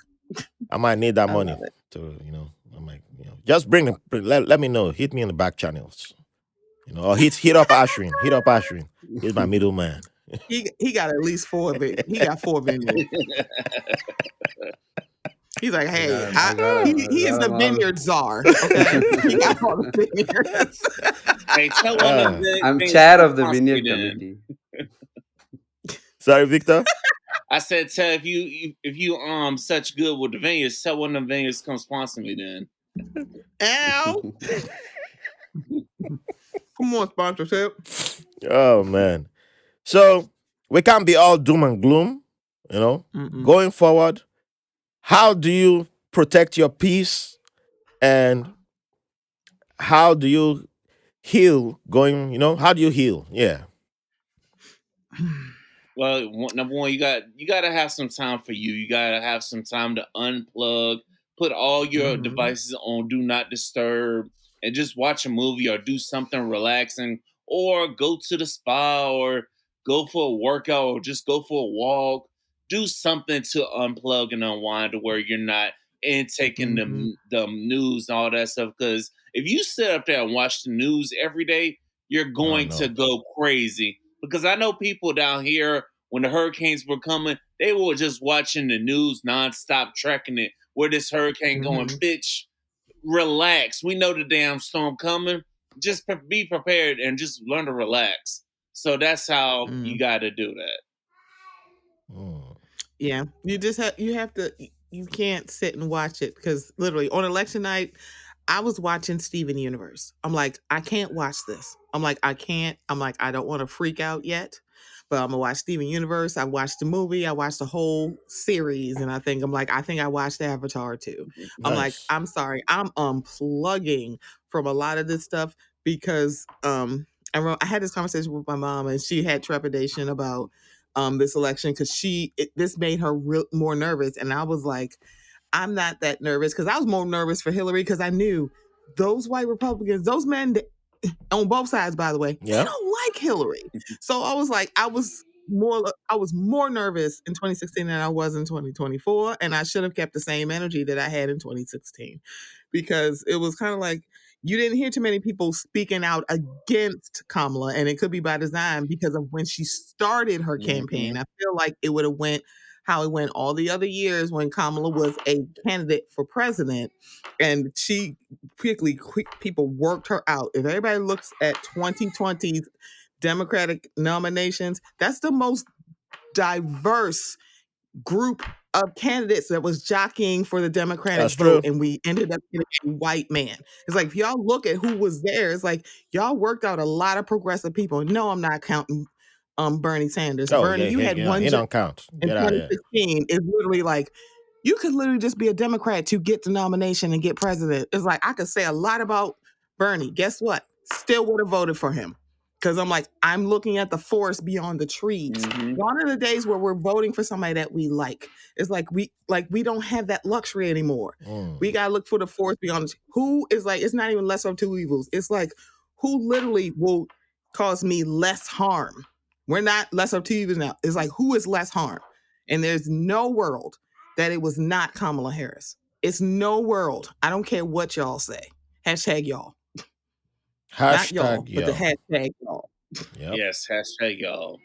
I might need that I money love it. to, I might, just let me know. Hit me in the back channels. Or hit up Ashwin. Hit up Ashwin. He's my middleman. He got at least 4 of it. He got 4 vineyards. He's like, hey, I got him. he is the vineyard czar. Okay, he got all the vineyards. Hey, tell one of them I'm things chair to of the sponsor me vineyard then. committee. Sorry, Victor. I said, tell if you such good with the vineyards, tell one of them vineyards come sponsor me then. Ow. Come on, sponsorship. Oh man. So we can't be all doom and gloom. Mm-mm. Going forward, how do you protect your peace and how do you heal how do you heal? Yeah. Well, number one, you gotta have some time for you. You gotta have some time to unplug, put all your Mhm. devices on do not disturb, and just watch a movie or do something relaxing, or go to the spa, or go for a workout, or just go for a walk. Do something to unplug and unwind to where you're not taking Mhm. the news and all that stuff. Because if you sit up there and watch the news every day, you're going to no. go crazy. Because I know people down here when the hurricanes were coming, they were just watching the news nonstop, tracking it. Where this hurricane going, Mhm. bitch? Relax. We know the damn storm coming. Just be prepared and just learn to relax. So that's how you got to do that. Mm. Yeah, you have to you can't sit and watch it because literally on election night, I was watching Steven Universe. I'm like, I can't watch this. I'm like, I can't. I'm like, I don't want to freak out yet, but I'm gonna watch Steven Universe. I watched the movie. I watched the whole series, and I think I watched Avatar too. I'm like, Nice. I'm sorry, I'm unplugging from a lot of this stuff because I had this conversation with my mom, and she had trepidation about this election because this made her more nervous, and I was like, I'm not that nervous because I was more nervous for Hillary because I knew those white Republicans, those men on both sides, by the way, they Yeah. don't like Hillary. So I was like, I was more nervous in 2016 than I was in 2024, and I should have kept the same energy that I had in 2016 because it was kind of like you didn't hear too many people speaking out against Kamala, and it could be by design because of when she started her campaign. I feel like it would have went how it went all the other years when Kamala was a candidate for president, and she people worked her out. If everybody looks at 2020's Democratic nominations, that's the most diverse group of candidates that was jockeying for the Democratic That's vote, true. and we ended up getting a white man. It's like if y'all look at who was there, it's like y'all worked out a lot of progressive people. No, I'm not counting Bernie Sanders. Oh Bernie, yeah, you had one he job don't count. in Get out of here. 2016. It's literally like you could literally just be a Democrat to get the nomination and get president. It's like I could say a lot about Bernie. Guess what? Still would have voted for him. Because I'm like, I'm looking at the forest beyond the trees. Mm-hmm. Gone are the days where we're voting for somebody that we like. It's like we don't have that luxury anymore. We gotta look for the forest beyond who is like, it's not even lesser of two evils. It's like who literally will cause me less harm We're not lesser to evil now. It's like, who is less harm? And there's no world that it was not Kamala Harris. It's no world. I don't care what y'all say. Hashtag y'all. Not y'all, Hashtag but the yo. hashtag y'all. Yep. Yes, hashtag y'all.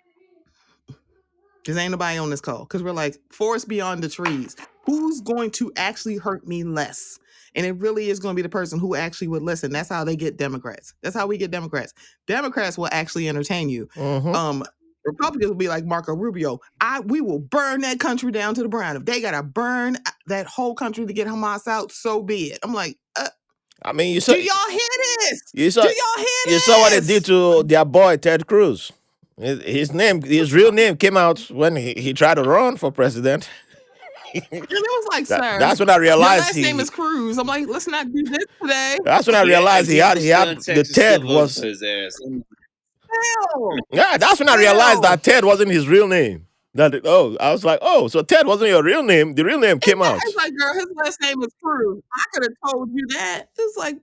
Because ain't nobody on this call. Because we're like, forest beyond the trees. Who's going to actually hurt me less? And it really is going to be the person who actually would listen. That's how they get Democrats. That's how we get Democrats. Democrats will actually entertain you. Mm-hmm. Republicans will be like Marco Rubio. We will burn that country down to the ground. If they got to burn that whole country to get Hamas out, so be it. I'm like, I mean, you saw do y'all hear this? you Do saw y'all hear you this? saw what they did to their boy Ted Cruz. His real name came out when he tried to run for president. And it was like, sir, That's when I your realized last name is Cruz. I'm like, let's not do this today. That's when I Yeah, realized and he people still had in the Texas Ted still vote was for his ass. Hell. yeah. That's when I realized Hell. that Ted wasn't his real name. I was like, oh, so Ted wasn't your real name. The real name came out. It's like, girl, his last name is Cruz. I could have told you that. It's like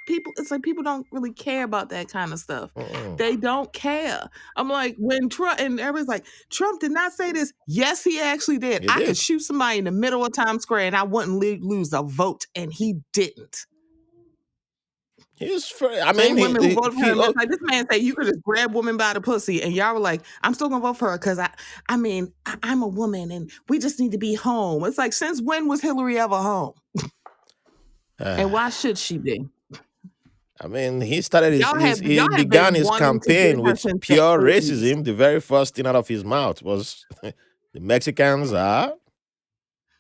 it's like people don't really care about that kind of stuff. Mm-mm. They don't care. I'm like, when Trump, and everybody's like, Trump did not say this. Yes, he actually did. He I did. could shoot somebody in the middle of Times Square and I wouldn't lose a vote, and he didn't. Same women who voted for him. It's like, this man said you could just grab women by the pussy, and y'all were like, I'm still gonna vote for her because I'm a woman and we just need to be home. It's like, since when was Hillary ever home? And why should she be? I mean, he started Y'all have he been began his wanting to get campaign her with since the pure 80s. racism. The very first thing out of his mouth was the Mexicans are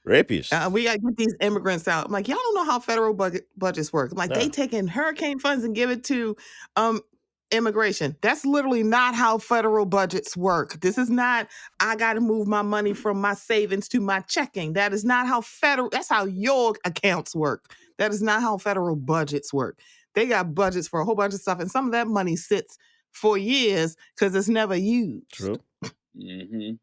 rapists. We gotta get these immigrants out. I'm like, y'all don't know how federal budgets work. I'm like, they taking hurricane funds and give it to immigration. That's literally not how federal budgets work. This is not, I gotta move my money from my savings to my checking. That is not how that's how your accounts work. That is not how federal budgets work. They got budgets for a whole bunch of stuff, and some of that money sits for years because it's never used. True. Mm-hmm.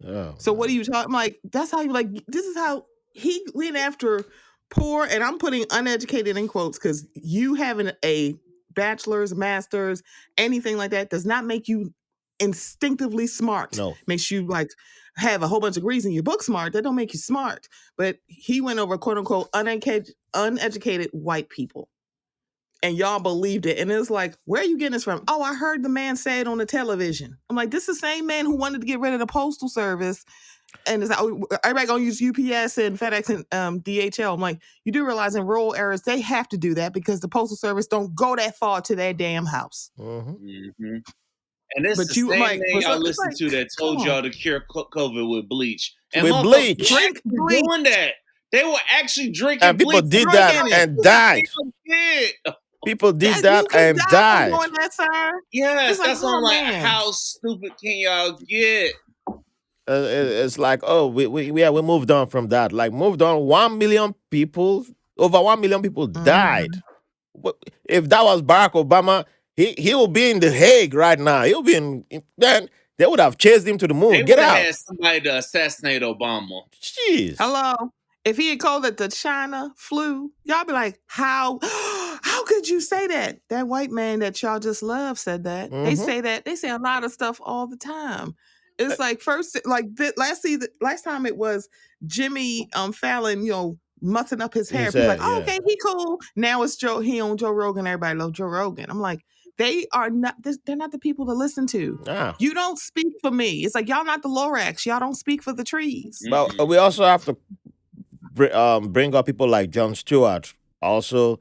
Oh, so what are you talking? I'm like, that's how you like. This is how he went after poor, and I'm putting uneducated in quotes because you having a bachelor's, master's, anything like that does not make you instinctively smart. No. Makes you like have a whole bunch of degrees and you book smart. That don't make you smart. But he went over quote unquote uneducated white people. And y'all believed it. And it's like, where are you getting this from? Oh, I heard the man say it on the television. I'm like, this is the same man who wanted to get rid of the postal service. And it's like, oh, everybody gonna use UPS and FedEx and DHL. I'm like, you do realize in rural areas, they have to do that because the postal service don't go that far to their damn house. Mm-hmm. Mm-hmm. And it's But the you, same like, thing it's I like- listened it's to like, that told come y'all on. to cure COVID with bleach. And With motherfuckers bleach. were Drink actually bleach. doing that. They were actually drinking And people bleach. did Drinking that it. and died. Yeah. People did You that can and die died. from doing that, sir. Yes, It's like, that's what oh, I'm like. man. How stupid can y'all get? It's like, oh, we moved on from that. Like, moved on. 1 million people, over 1 million people died. If that was Barack Obama, he will be in The Hague right now. He'll be then they would have chased him to the moon. They Get would have out. had somebody to assassinate Obama. Jeez. Hello. If he had called it the China flu, y'all be like, how could you say that? That white man that y'all just love said that. They say that. They say a lot of stuff all the time. It's like first, like last time it was Jimmy Fallon, mussing up his hair. His People like, hair, oh, yeah. okay, he cool. Now it's he on Joe Rogan. Everybody loves Joe Rogan. I'm like, they are not. They're not the people to listen to. Ah. You don't speak for me. It's like y'all not the Lorax. Y'all don't speak for the trees. But we also have to bring up people like Jon Stewart, also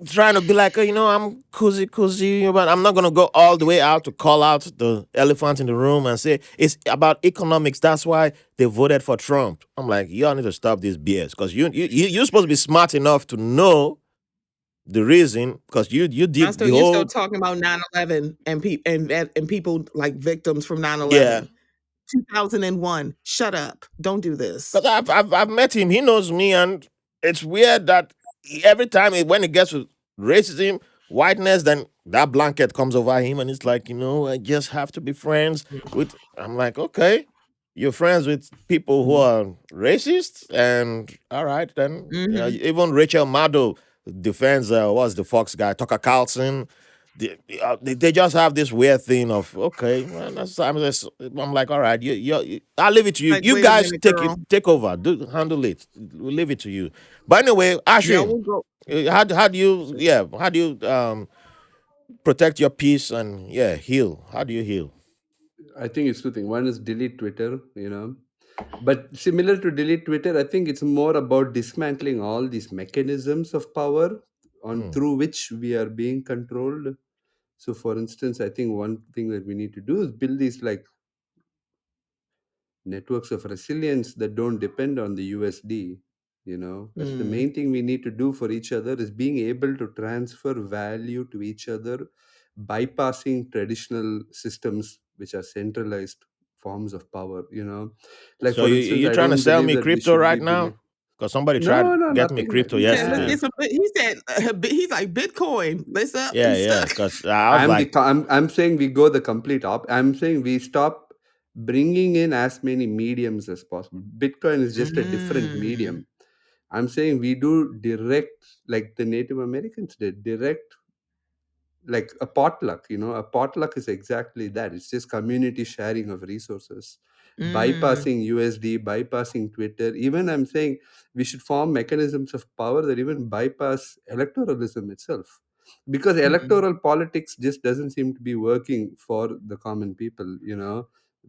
trying to be like, I'm cozy, but I'm not gonna go all the way out to call out the elephant in the room and say it's about economics. That's why they voted for Trump. I'm like, y'all need to stop this BS because you're supposed to be smart enough to know the reason because you did You're the whole. still talking about 9/11 and people like victims from 9/11. Yeah. 2001. Shut up. Don't do this. But I've met him. He knows me, and it's weird that every time when it gets to racism, whiteness, then that blanket comes over him, and it's like, I just have to be friends with. I'm like, okay, you're friends with people who are racist, and all right, then even Rachel Maddow defends what's the Fox guy, Tucker Carlson. they just have this weird thing of okay, well, I'm like, all right, I'll leave it to you. Like, You wait a guys minute, girl. take over, handle it. We'll leave it to you. But anyway, Y'all Ashwin, will go. how do you protect your peace and heal? How do you heal? I think it's two things. One is delete Twitter, but similar to delete Twitter, I think it's more about dismantling all these mechanisms of power on Mm. through which we are being controlled. So, for instance, I think one thing that we need to do is build these like networks of resilience that don't depend on the USD. That's the Mm, main thing we need to do for each other is being able to transfer value to each other, bypassing traditional systems which are centralized forms of power. Like So for instance, you I trying to don't sell believe me that we crypto should be right building. now? Because somebody tried No, to no, get me nothing. crypto he said, let's yesterday. get some. He said, he's like Bitcoin. Let's up Yeah, and yeah. stuff. Because I was like, I'm saying we go the complete op. I'm saying we stop bringing in as many mediums as possible. Bitcoin is just a different Mm, medium. I'm saying we do direct, like the Native Americans did, direct, like a potluck. A potluck is exactly that. It's just community sharing of resources, mm, bypassing USD, bypassing Twitter. Even I'm saying we should form mechanisms of power that even bypass electoralism itself, because mm, electoral politics just doesn't seem to be working for the common people.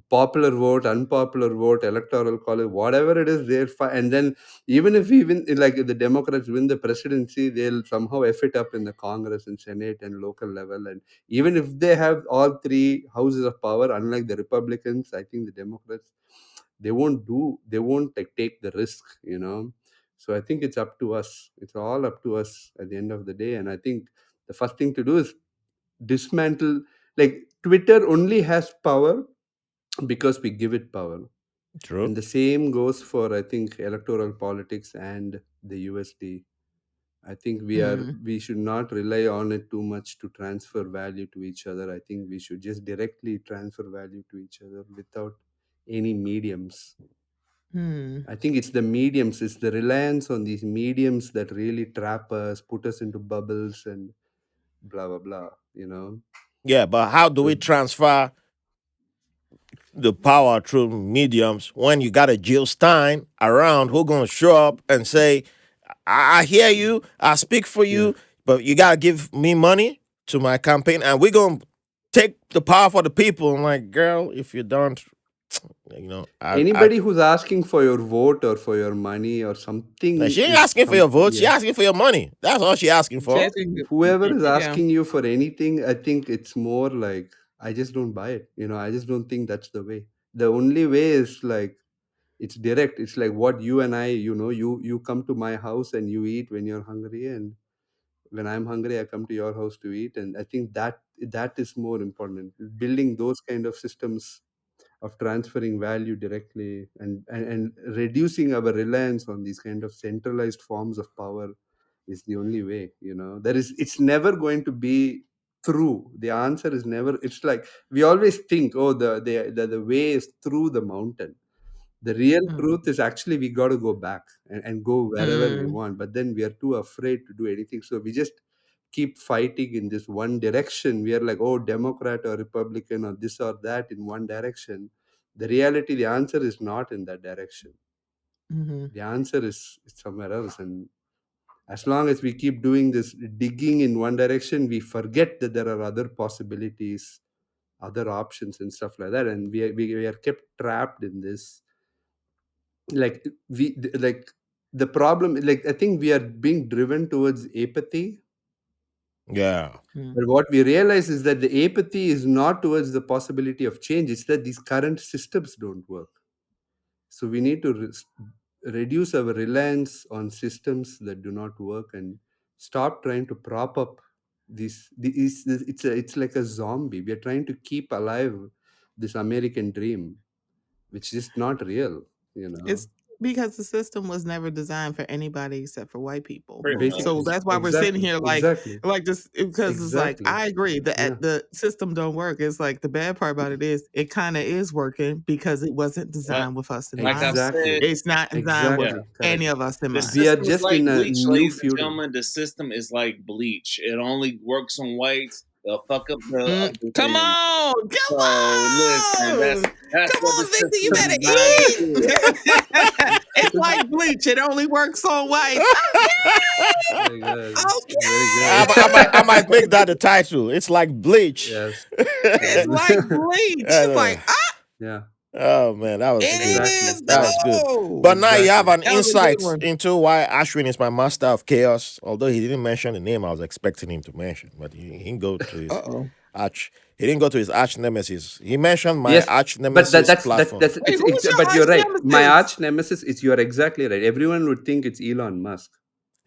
Popular vote, unpopular vote, electoral college, whatever it is, and then even if even like if the Democrats win the presidency, they'll somehow F it up in the Congress and Senate and local level. And even if they have all three houses of power, unlike the Republicans, I think the Democrats, they won't like take the risk. So I think it's up to us. It's all up to us at the end of the day. And I think the first thing to do is dismantle. Like Twitter only has power because we give it power. true. And the same goes for, I think, electoral politics and the USD. I think mm, we should not rely on it too much to transfer value to each other. I think we should just directly transfer value to each other without any mediums. mm. I think it's the mediums, it's the reliance on these mediums that really trap us, put us into bubbles and blah blah blah. Yeah, but how do we So transfer the power through mediums when you got a Jill Stein around who gonna show up and say, I hear you, I speak for yeah. you, but you gotta give me money to my campaign and we're gonna take the power for the people. I'm like, girl, if you don't, I Anybody who's asking for your vote or for your money or now, something she ain't is asking for your vote, she yeah. asking for your money. That's all she asking for. Judging, Whoever is yeah. asking you for anything, I think it's more like I just don't buy it. I just don't think that's the way. The only way is like it's direct. It's like what you and I, you come to my house and you eat when you're hungry, and when I'm hungry, I come to your house to eat. And I think that is more important. Building those kind of systems of transferring value directly and reducing our reliance on these kind of centralized forms of power is the only way. It's never going to be through. The answer is never. It's like we always think, oh, the way is through the mountain. The real Mm, truth is actually we got to go back and go wherever we mm, want, but then we are too afraid to do anything, so we just keep fighting in this one direction. We are like, oh, Democrat or Republican or this or that in one direction. The reality, the answer is not in that direction. mm-hmm, The answer is somewhere else. And as long as we keep doing this digging in one direction, we forget that there are other possibilities, other options and stuff like that, and we are kept trapped in this. Like like the problem, like I think we are being driven towards apathy. Yeah. mm, But what we realize is that the apathy is not towards the possibility of change. It's that these current systems don't work. So we need to reduce our reliance on systems that do not work and stop trying to prop up it's like a zombie. We are trying to keep alive this American dream, which is not real. It's because the system was never designed for anybody except for white people. Pretty much. So Basically, that's why we're sitting exactly, here exactly, like this, because it's like exactly. I agree that Yeah, the system don't work. It's like the bad part about it is it kind of is working because it wasn't Like, designed with us in like I've mind. said, exactly, It's not designed with yeah. exactly, any correct. of us in The mind. We are system is just like in a bleach, new ladies and feudal. gentlemen. The system is like bleach. It only works on whites. They'll fuck up the Come everything. on, come So listen, on, that's come what the on, Victor, you system better is designed to eat. do. It's like bleach; it only works on whites. Very good. Okay, Very good. I might make that the title. It's like bleach. Yes. it's like bleach. It's like Yeah. Oh man, that was it good. is That was good. though. But now you have Exactly. an That was a good insight one. into why Ashwin is my master of chaos. Although he didn't mention the name I was expecting him to mention, but he didn't go to his Uh-oh. arch. He didn't go to his arch nemesis. He mentioned my Yes, arch but nemesis platform. Wait, who's your but you're arch right. My nemesis? arch nemesis is, you're exactly right. Everyone would think it's Elon Musk.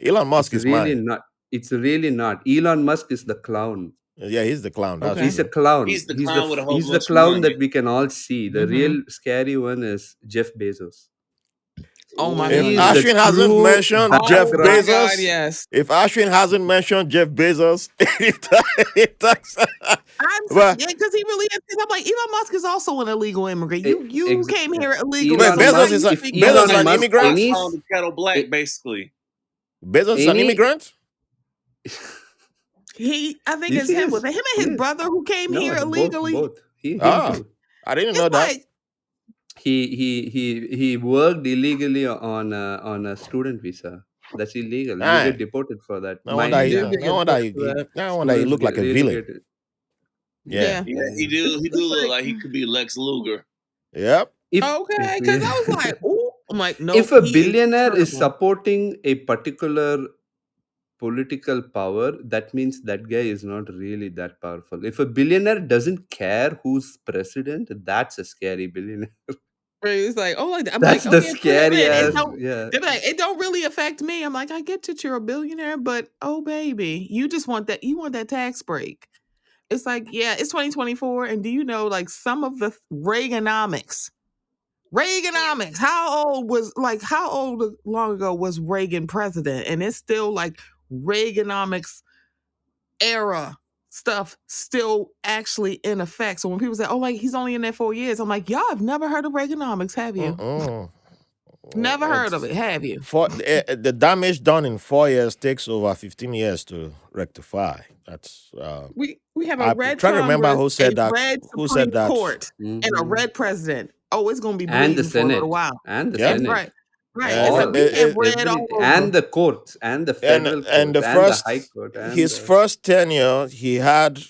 Elon Musk It's is really mine. not. It's really not. Elon Musk is the clown. Yeah, he's the clown. That's Okay. He's a true. clown. He's the clown with a whole he's the bunch of clown money. that we can all see. The real scary one is Jeff Bezos. Oh my If God. He's Ashwin the hasn't true mentioned Jeff Oh my God, Bezos, yes. if Ashwin hasn't mentioned Jeff Bezos, it talks. But Because he really is. 'Cause I'm like, Elon Musk is also an illegal immigrant. You Ex- came here illegally. Wait, Elon So why Bezos you is a- speak Bezos about is an that? immigrant? any, Call the kettle black, basically. Bezos is an Any- immigrant? I think Yes, it's him. yes, Was it him and his yes. brother who came no, here both, illegally? both. Him Ah. too. I didn't It's know that. like, He worked illegally on a student visa. That's illegal. You Aye. get deported for that. No wonder He he, did get no wonder deported for that. no wonder he Students looked like a really villain. get it. Yeah. Yeah, he do look like he could be Lex Luger. Yep. Okay, because I was like, ooh. I'm like, no. If a billionaire is supporting a particular political power, that means that guy is not really that powerful. If a billionaire doesn't care who's president, that's a scary billionaire. It's like, oh, I'm That's like, the okay, put him in. scariest. Yeah. They're like, it don't really affect me. I'm like, I get that you're a billionaire, but oh baby, you just want that. You want that tax break. It's like, yeah, it's 2024, and do you know like some of the Reaganomics? How old long ago was Reagan president? And it's still like Reaganomics era stuff still actually in effect. So when people say, oh, like he's only in there 4 years, I'm like, y'all have never heard of Reaganomics, have you? Never heard of it, have you? The damage done in 4 years takes over 15 years to rectify. That's We have I a red try to remember Congress, who said a that. red Who Supreme said that? Court, and a Mhm. red president. Oh, it's gonna be And bleeding the for a little Senate. while. And the Yeah. Senate. Right. And It's like we have red all over. And the courts, and the federal court, and the and first the high court. And his first tenure, he had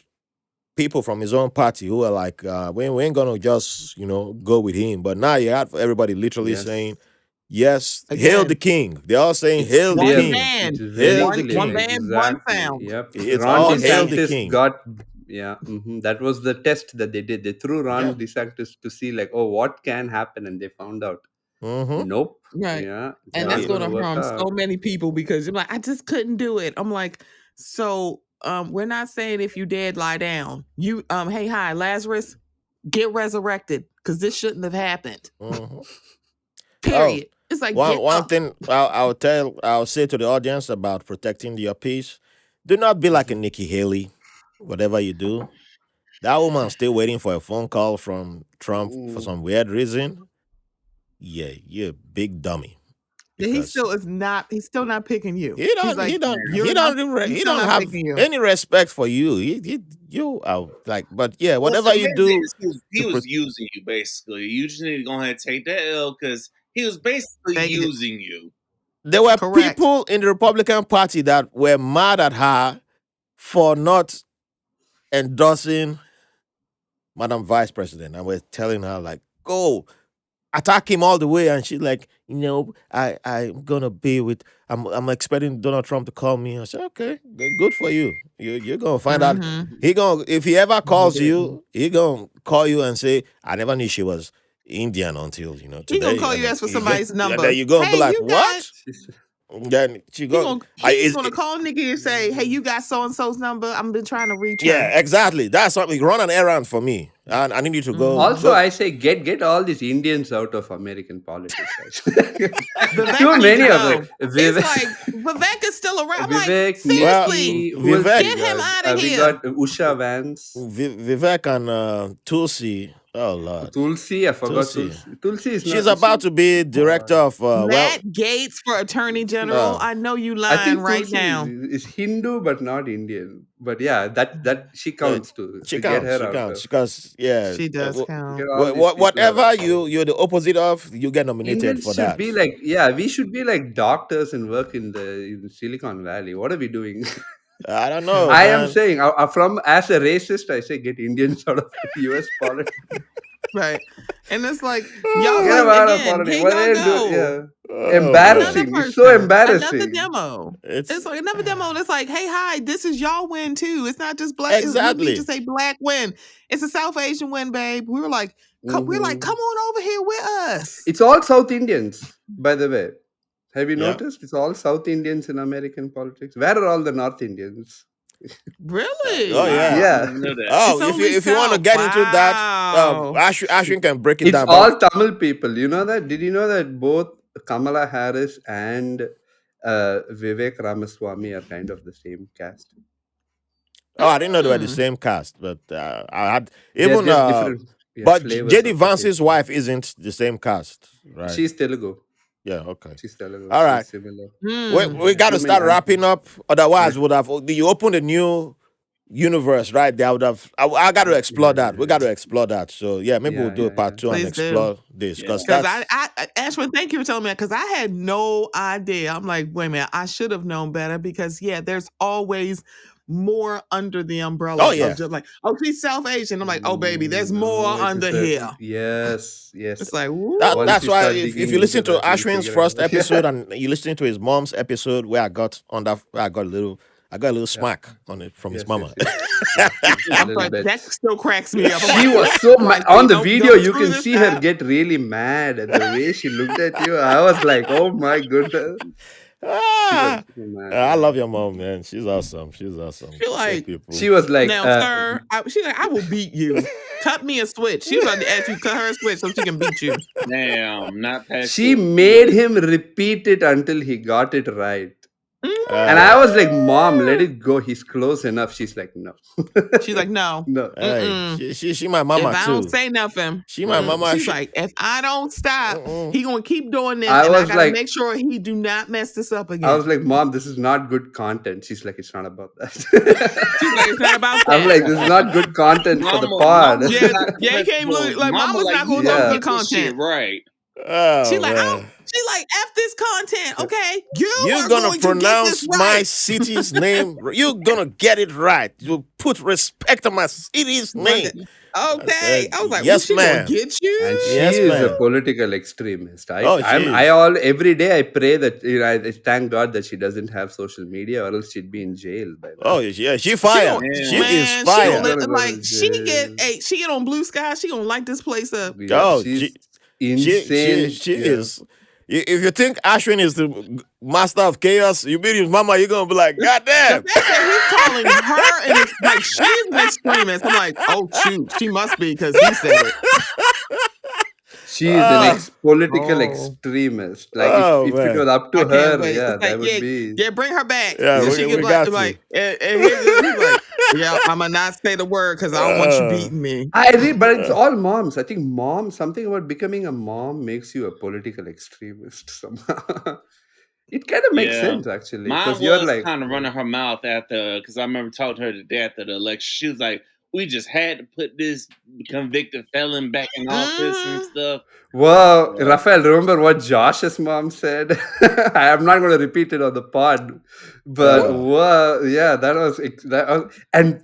people from his own party who were like, we ain't gonna just go with him. But now you have everybody literally Yes. saying, yes, Again. hail the king. They're all saying It's hail clear. the king. man. It's Hail very the clear. One king. man, one Exactly. sound. Yep. It's Ron all hail the DeSantis king. that was the test that they did. They threw Ron Yeah. DeSantis to see like, oh, what can happen, and they found out. Mm-hmm. Nope. Right. Yeah. It's And not that's gonna work harm out. so many people because you're like, I just couldn't do it. I'm like, so we're not saying if you dead, lie down. You hey, hi, Lazarus, get resurrected because this shouldn't have happened. Mm-hmm. Period. It's like get One up. thing I'll say to the audience about protecting your peace: do not be like a Nikki Haley. Whatever you do, that woman's still waiting for a phone call from Trump for some weird reason. Yeah, you're a big dummy. He Because still is not. He's still not picking you. he He's don't like, he don't you're he not- don't he's he still don't not have picking you. any respect for you. You are like, but yeah, whatever What's you amazing do, is he was using you basically. You just need to go ahead and take that L because he was basically Thank you. using you. there were Correct. people in the Republican Party that were mad at her for not endorsing Madam Vice President, and we're telling her like, go attack him all the way, and she's like, I'm gonna be with. I'm expecting Donald Trump to call me. I said, okay, good for you. You're gonna find out. If he ever calls you, he gonna call you and say, I never knew she was Indian until today. He gonna call you, ask for somebody's number. And then you gonna be Hey, like, you what? Then He's gonna call Nikki and say, "Hey, you got so and so's number. I've been trying to reach her." Yeah, exactly. That's something. Run an errand for me, and I need you to go. Also, look. I say get all these Indians out of American politics. Vivek Too needs many to of go. them. It's like Vivek is still around. I'm like, Vivek, seriously, Nikki, who else Vivek- we get him got? out of We here. got Usha Vance. Vivek and Tulsi Oh Lord, Tulsi, I forgot Tulsi. Tulsi. Tulsi is She's not. Is she? about to be director of well. Matt Gates for Attorney General. Uh, I know you I lying think right Tulsi now. is Hindu but not Indian. But yeah, that she uh, counts too. she Get counts. her She out counts of. because yeah. She does count. Get all these people out of Whatever power. you're the opposite of, you get nominated Indians for should that. be like, yeah, we should be like doctors and work in Silicon Valley. What are we doing? I don't know, I am man. saying, from as a racist, I say get Indians out of U.S. politics. Right. And it's like, y'all Get them like, out of again, politics. here What y'all are they do? go. Yeah, Oh Another man, embarrassing. It's so person, another embarrassing. demo. it's It's like another demo that's like, hey, hi, this is y'all win too. It's not just black. It wouldn't be exactly. just a black win. It's a South Asian win, babe. We were like, Mhm. come on over here with us. It's all South Indians, by the way. Have you Yeah. noticed? It's all South Indians in American politics. Where are all the North Indians? Really? Oh yeah. Wow, I Yeah, didn't know that. Oh, It's only if you want to South. get into that, Wow. Ashwin can break it it's down. But all Tamil people. You know that? Did you know that both Kamala Harris and Vivek Ramaswamy are kind of the same caste? oh, I didn't know they were the Mm. same cast. But I had They're even just different, yeah, but flavors JD of the same Vance's thing. wife isn't the same cast, right? She's Telugu. Yeah. Okay. She's Telugu. All right. She's similar. We Mm. got to Too many start wrapping answers. up. Otherwise, would have you opened a new universe right there? I would have. I got to explore that. We got to Yeah, explore that. So yeah, maybe we'll yeah, do a yeah, part yeah. two and Please do. explore this Yeah. because Because that's Ashwin, thank you for telling me that because I had no idea. I'm like, wait a minute, I should have known better because yeah, there's always more under the umbrella oh of yeah. just like, oh, she's South Asian. I'm like, oh baby, there's more No, it under is a here. yes, yes. It's like, Once That's we woo. why start if digging you into listen to that, we'll Ashwin's figure first out. Yeah, episode and you listen to his mom's episode where I got a little yeah. smack on it from his Yes, mama. yes, yes. Yeah, a I'm little sorry, bit. that still cracks me up. I'm She like, was ooh, so like, on see, the video. don't You screw can this see her up. get really mad at the way she looked at you. I was like, oh my goodness. She was Ah, so mad. I Yeah. love your mom, man. She's awesome. She's awesome. Feel Good like, people. She was like, now, sir, she's like, I will beat you. Cut me a switch. She was about to ask you to cut her a switch so she can beat you. Damn, not past she the made him repeat it until he got it right. Mhm. And I was like, Mom, let it go. He's close enough. She's like, no. She's like, no. No. Hey, Mm-mm. she my If mama I don't too. say nothing, She my mama. she's like, if I don't stop, he gonna keep doing this, I and I was gotta like, make sure he do not mess this up I again. was like, Mom, this is not good content. She's like, it's not about that. She's like, it's not about I'm that. like, this is not good content for the Mama, pod. mama's Yeah, not yeah, he can't flexible. look like Mama mama's like not you gonna gotta know Yeah. good get this shit content. right. She Oh like, man. she like F this content, okay? You You're are gonna going to get this pronounce my right. city's name. You're gonna get it right. You put respect on my city's name. Okay. said, I was like, yes, she gonna ma'am. get you. And she Yes, is a ma'am. political extremist. Oh, she is. Every day I pray that I thank God that she doesn't have social media, or else she'd be in jail by now. Oh yeah, she She fire. gonna, She Damn. is man, she fire. gonna Gonna go like to she jail. get on Blue Sky. She gonna light this place up. Yeah, Oh, she's she insane. is. If you think Ashwin is the master of chaos, you meet his mama, you're gonna be like, God The damn. fact that he's calling her and it's like she's an extremist. I'm like, oh shoot, she must be because he said it. She is an political Oh. extremist. Like Oh, if it man. was up to I can't her, wait. yeah, It's that like, would be. yeah, bring her back. Yeah, And we- she we get got like, and he's like, yeah, I'm gonna not say the word because I don't want you beating me. But it's all moms. I think something about becoming a mom makes you a political extremist somehow. It kind of makes Yeah. sense actually, Mine because you're was like, kind of running her mouth after, because I remember talking to her the day after the election. She was like, we just had to put this convicted felon back in office and stuff. well, Yeah. Raphael, remember what Josh's mom said? I'm not going to repeat it on the pod, but yeah, that was and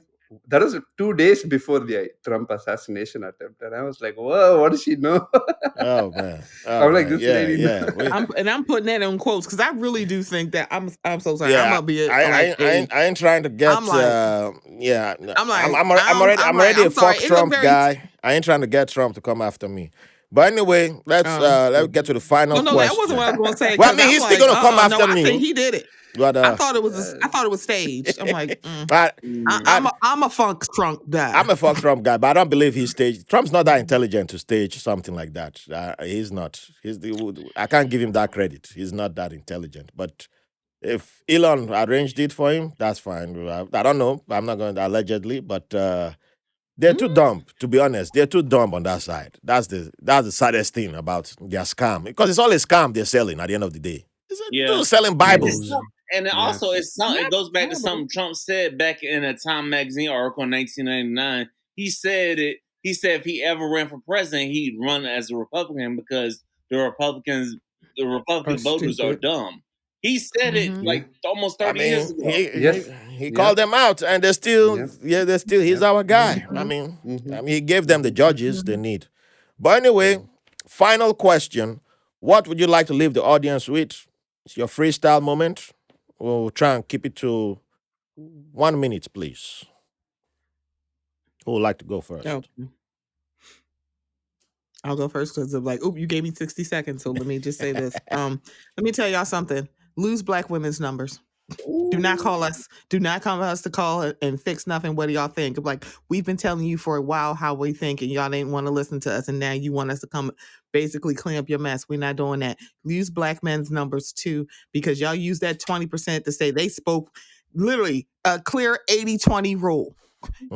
that was 2 days before the Trump assassination attempt, and I was like, whoa, what does she know? Oh man. I'm like, this lady. Yeah. I'm putting that in quotes because I really do think that I'm so sorry. Yeah, I'm gonna be I ain't trying to get. I'm like- yeah, I'm like, I'm already I'm a sorry, fuck it looked Trump very- guy. I ain't trying to get Trump to come after me. But anyway, let's get to the final well, no, question. that wasn't what I was going to say. Well, I 'cause mean, I'm he's like, still gonna come after no, me. I think he did it. But I thought it was staged. I'm like, but I'm a funk Trump guy. I'm a fuck Trump guy, but I don't believe he staged. Trump's not that intelligent to stage something like that. He's not. I can't give him that credit. He's not that intelligent. But if Elon arranged it for him, that's fine. I don't know. I'm not going to allegedly, but They're too dumb, to be honest. They're too dumb on that side. That's the saddest thing about their scam. Because it's all a scam they're selling at the end of the day. Yeah. They're selling And it's Bibles. and then Yes. also it goes back to Not something Trump said back in a Time magazine article in 1999. He said it. He said if he ever ran for president, he'd run as a Republican because the Republican Are voters are stupid. dumb. He said it Mhm. like almost I 30 years mean, ago. Yes. he Yep. called them out, and they're still, Yep. they're still, he's Yep. our guy. I Mhm. mean, Mhm. he gave them the judges they Mhm. need. But anyway, final question: what would you like to leave the audience with? It's your freestyle moment. We'll try and keep it to 1 minute, please. Who would like to go first? Okay. I'll go first because of like, oh, you gave me 60 seconds. So let me just say this. Let me tell y'all something. Lose black women's numbers. Do not call us. Do not come to us to call and fix nothing. What do y'all think? Like, we've been telling you for a while how we think, and y'all didn't want to listen to us, and now you want us to come basically clean up your mess. We're not doing that. Use black men's numbers too, because y'all use that 20% to say they spoke literally a clear 80-20 rule.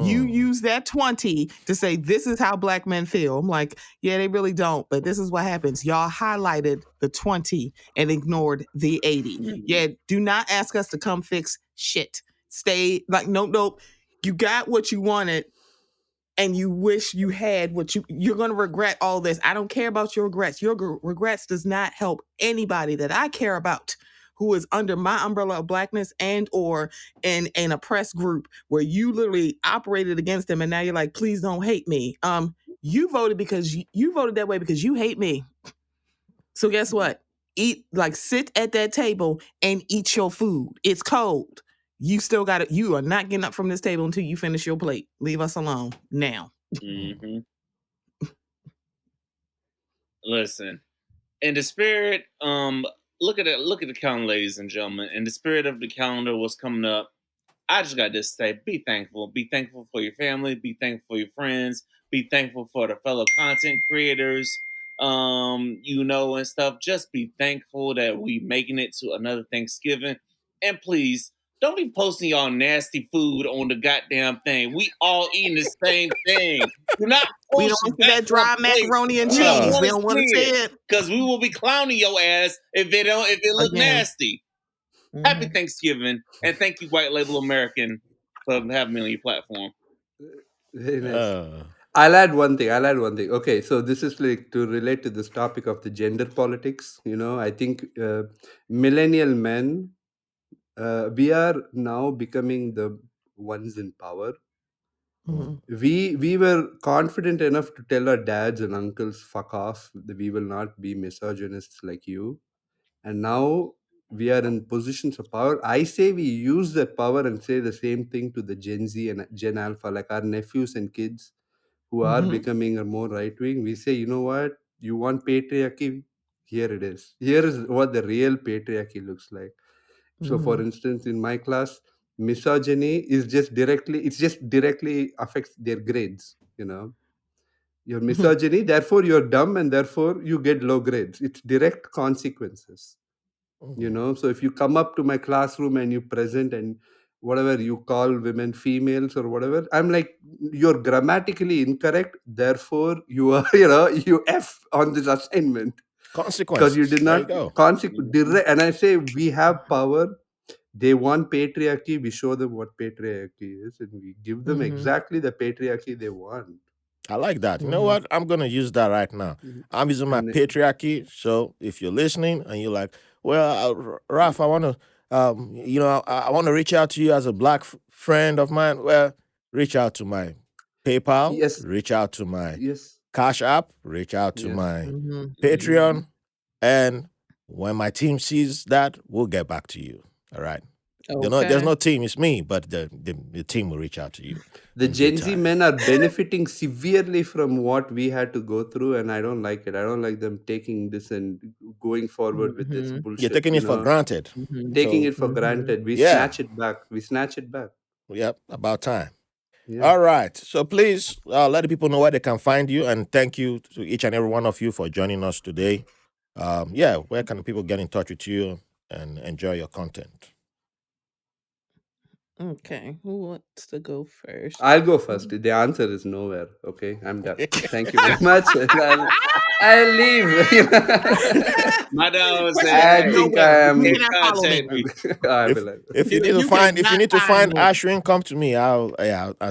You use that 20 to say this is how black men feel. I'm like, yeah, they really don't. But this is what happens. Y'all highlighted the 20 and ignored the 80. Yeah, do not ask us to come fix shit. Stay like, nope. You got what you wanted and you wish you had what you're going to regret all this. I don't care about your regrets. Your regrets does not help anybody that I care about who is under my umbrella of blackness and or in an oppressed group where you literally operated against them and now you're like, please don't hate me. You voted because you voted that way because you hate me. So guess what? Sit at that table and eat your food. It's cold. You still got it. You are not getting up from this table until you finish your plate. Leave us alone now. Mm-hmm. Listen, in the spirit, look at it. Look at the calendar, ladies and gentlemen. In the spirit of the calendar, what's coming up? I just got to say, be thankful. Be thankful for your family. Be thankful for your friends. Be thankful for the fellow content creators, and stuff. Just be thankful that we making it to another Thanksgiving. And please, don't be posting y'all nasty food on the goddamn thing. We all eating the same thing. Do not We post don't it want back that to our dry plate. macaroni and We don't cheese. want We to don't want to see see it it because we will be clowning your ass if it look again. nasty. Happy Mhm. Thanksgiving, and thank you, White Label American, for having me on your platform. Very nice. Uh, I'll add one thing. Okay, so this is like to relate to this topic of the gender politics. I think millennial men, we are now becoming the ones in power. Mhm. We were confident enough to tell our dads and uncles, "Fuck off! We will not be misogynists like you." And now we are in positions of power. I say we use that power and say the same thing to the Gen Z and Gen Alpha, like our nephews and kids who are Mhm. becoming a more right wing. We say, you know what? You want patriarchy? Here it is. Here is what the real patriarchy looks like. So, for Mhm. instance, in my class, misogyny is just directly affects their grades. Your misogyny, therefore you're dumb, and therefore you get low grades. It's direct consequences. So if you come up to my classroom and you present and whatever you call women females or whatever, I'm like, you're grammatically incorrect, therefore you are you f on this assignment because you consequences. did There you not go. direct. And I say we have power. They want patriarchy, we show them what patriarchy is, and we give them Mhm. exactly the patriarchy they want. I like that. You know Mhm. what? I'm gonna use that right now. I'm using my And patriarchy. So if you're listening and you're like, well, Ralph, I want to, I want to reach out to you as a black friend of mine. Well, reach out to my PayPal, yes, reach out to my yes, Cash App, reach out to yes. my Mhm. Patreon, and when my team sees that, we'll get back to you. All right. There's Okay. no team. It's me, but the team will reach out to you The in due Gen Z time. men are benefiting severely from what we had to go through, and I don't like it. I don't like them taking this and going forward with this Mhm. You're bullshit. taking it for granted. Mhm. Taking So it for Mhm. granted. We yeah, snatch it back. We snatch it back. yep, about time. Yeah. All right. So please let the people know where they can find you, and thank you to each and every one of you for joining us today. Where can people get in touch with you and enjoy your content? Okay, who wants to go first? I'll go first. The answer is nowhere. Okay, I'm done. Thank you very much. I'll leave. My dog Question said, I is "Hey, think nowhere. I You you am. can cannot follow me. contact me." I if will. if you need to You find cannot find me. Ashwin, come to me. I'll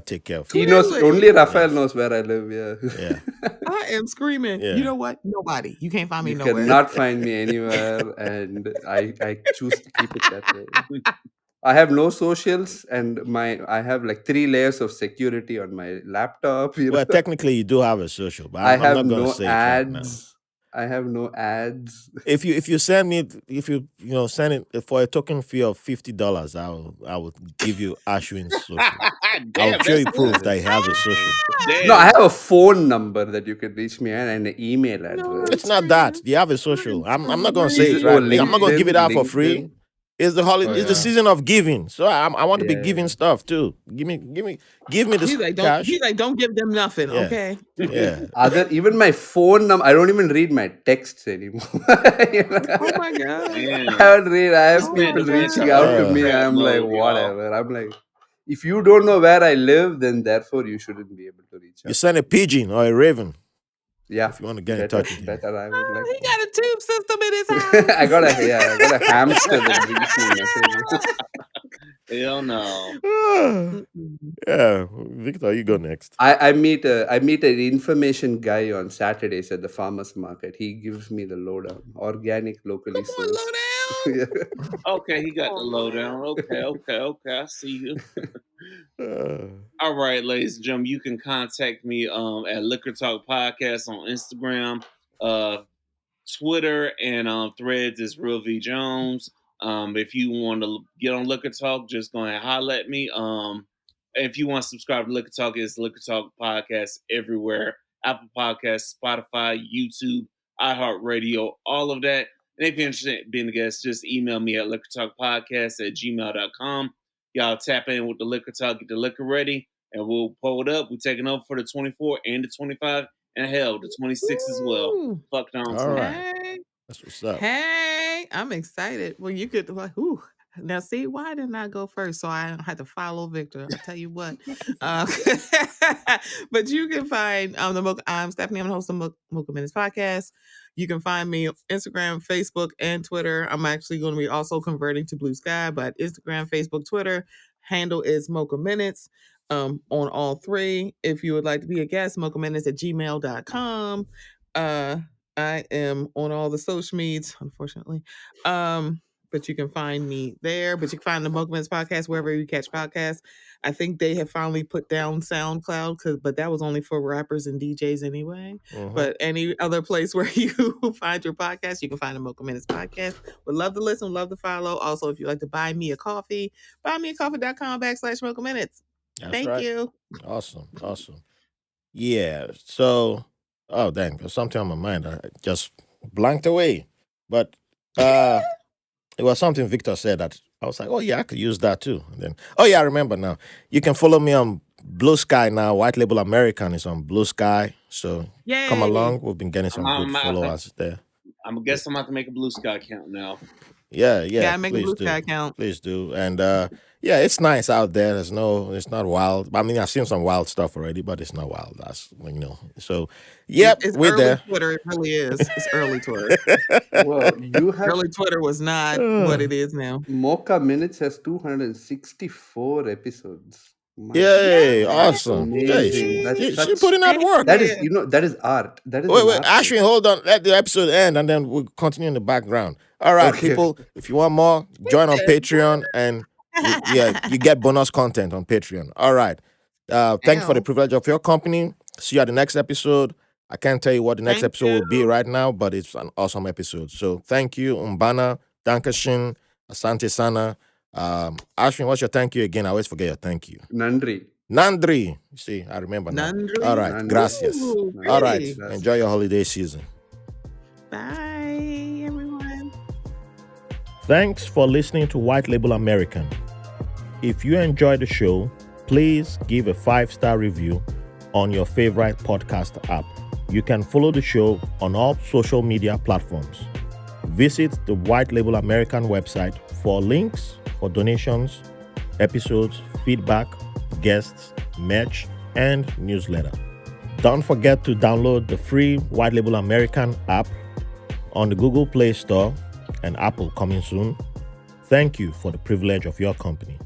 take care of He you. knows. Clearly. Only Raphael Yes. knows where I live. Yeah. Yeah. I am screaming. Yeah. You know what? Nobody. You can't find me You nowhere. cannot find me anywhere, and I choose to keep it that way. I have no socials, and I have like 3 layers of security on my laptop. Well, technically, you do have a social, but I I'm have not gonna no say it right now. ads. I have no ads. If you send me, if you send it for a token fee of $50, I will give you Ashwin's social. I'll Damn, show you that's proof cool. that he has a social. No, I Damn. have a phone number that you can reach me at and an email No, address. It's not that. You have a social. I'm not gonna say Is it it right. I'm not gonna give it LinkedIn? out for free. LinkedIn? It's the holiday. Oh It's the yeah, season of giving. So I want to be yeah, giving yeah. stuff too. Give me the He's like, cash. don't give them nothing, Yeah. okay? Yeah. Even my phone number, I don't even read my texts anymore. Oh my god. Damn. I don't read. I have This man people done went reaching to out to other me. crap I'm like, mode, y'all. whatever. I'm like, if you don't know where I live, then therefore you shouldn't be able to reach You out. send a pigeon or a raven Yeah, if you want to get in better, touch with him. better. I would like. He got a tube system in his house. I got a hamster that brings me messages. Hell no. Mm-mm. Yeah, Victor, you go next. I meet an information guy on Saturdays at the farmers market. He gives me the lowdown, organic, locally Come on, sourced. Lowdown. Okay, he got the Oh, lowdown. man. Okay. I see you. Uh, All right, ladies and gentlemen, you can contact me at Liquor Talk Podcast on Instagram, Twitter, and Threads is Real V Jones. If you want to get on Liquor Talk, just go ahead and holler at me. If you want to subscribe to Liquor Talk, it's Liquor Talk Podcast everywhere: Apple Podcasts, Spotify, YouTube, iHeartRadio, all of that. And if you're interested in being a guest, just email me at liquortalkpodcast@gmail.com. Y'all tap in with the Liquor Talk, get the liquor ready, and we'll pull it up. We're taking over for the 24 and the 25, and hell, the 26 as well. Woo. Fuck down. all right. Hey, That's what's up. hey, I'm excited. Well, you could like, ooh. Now, see, why didn't I go first? So I had to follow Victor. I'll tell you what. But you can find I'm Stephanie. I'm the host of MOCA Minutes podcast. You can find me on Instagram, Facebook, and Twitter. I'm actually going to be also converting to Blue Sky, but Instagram, Facebook, Twitter handle is MOCA Minutes. On all 3. If you would like to be a guest, mochaminutes@gmail.com. I am on all the social medias, unfortunately. But you can find me there. But you can find the MOCA Minutes podcast wherever you catch podcasts. I think they have finally put down SoundCloud, but that was only for rappers and DJs anyway. But any other place where you find your podcast, you can find the MOCA Minutes podcast. Would love to listen, love to follow. Also, if you'd like to buy me a coffee, buymeacoffee.com/MOCA Minutes. Thank you. Awesome. Yeah. So, oh dang, there's something on my mind. I just blanked away. But it was something Victor said that I was like, oh yeah, I could use that too. And then, oh yeah, I remember now. You can follow me on Blue Sky now. White Label American is on Blue Sky. So come Yay. along. We've been getting some good I'm out. followers there. I guess I'm about to make a Blue Sky account now. Yeah. Gotta make a Please Blue do. Sky account. Please do. And yeah, it's nice out there. It's not wild. I mean, I've seen some wild stuff already, but it's not wild. That's So, yep, It's we're early there. Twitter. It really is. It's early Twitter. Well, you have Early Twitter was not what it is now. MOCA Minutes has 264 episodes. My Yay! Yay. Awesome. Hey, amazing. That's she such. putting out work. That is, that is art. That is Wait, an art. Ashwin, hold on. Let the episode end, and then we'll continue in the background. All right, Okay. people. If you want more, join on Patreon, and you get bonus content on Patreon. All right. Thank you for the Ow. privilege of your company. See you at the next episode. I can't tell you what the next Thank episode will be you. right now, but it's an awesome episode. So thank you, Umbana, Dankashin, Asante Sana. Ashwin, what's your thank you again? I always forget your thank you. Nandri. Nandri. See, I remember now. Nandri. All right. Nandri. Gracias. Ooh, All right. pretty. Gracias. Enjoy your holiday season. Bye, everyone. Thanks for listening to White Label American. If you enjoyed the show, please give a 5-star review on your favorite podcast app. You can follow the show on all social media platforms. Visit the White Label American website for links, for donations, episodes, feedback, guests, merch, and newsletter. Don't forget to download the free White Label American app on the Google Play Store and Apple coming soon. Thank you for the privilege of your company.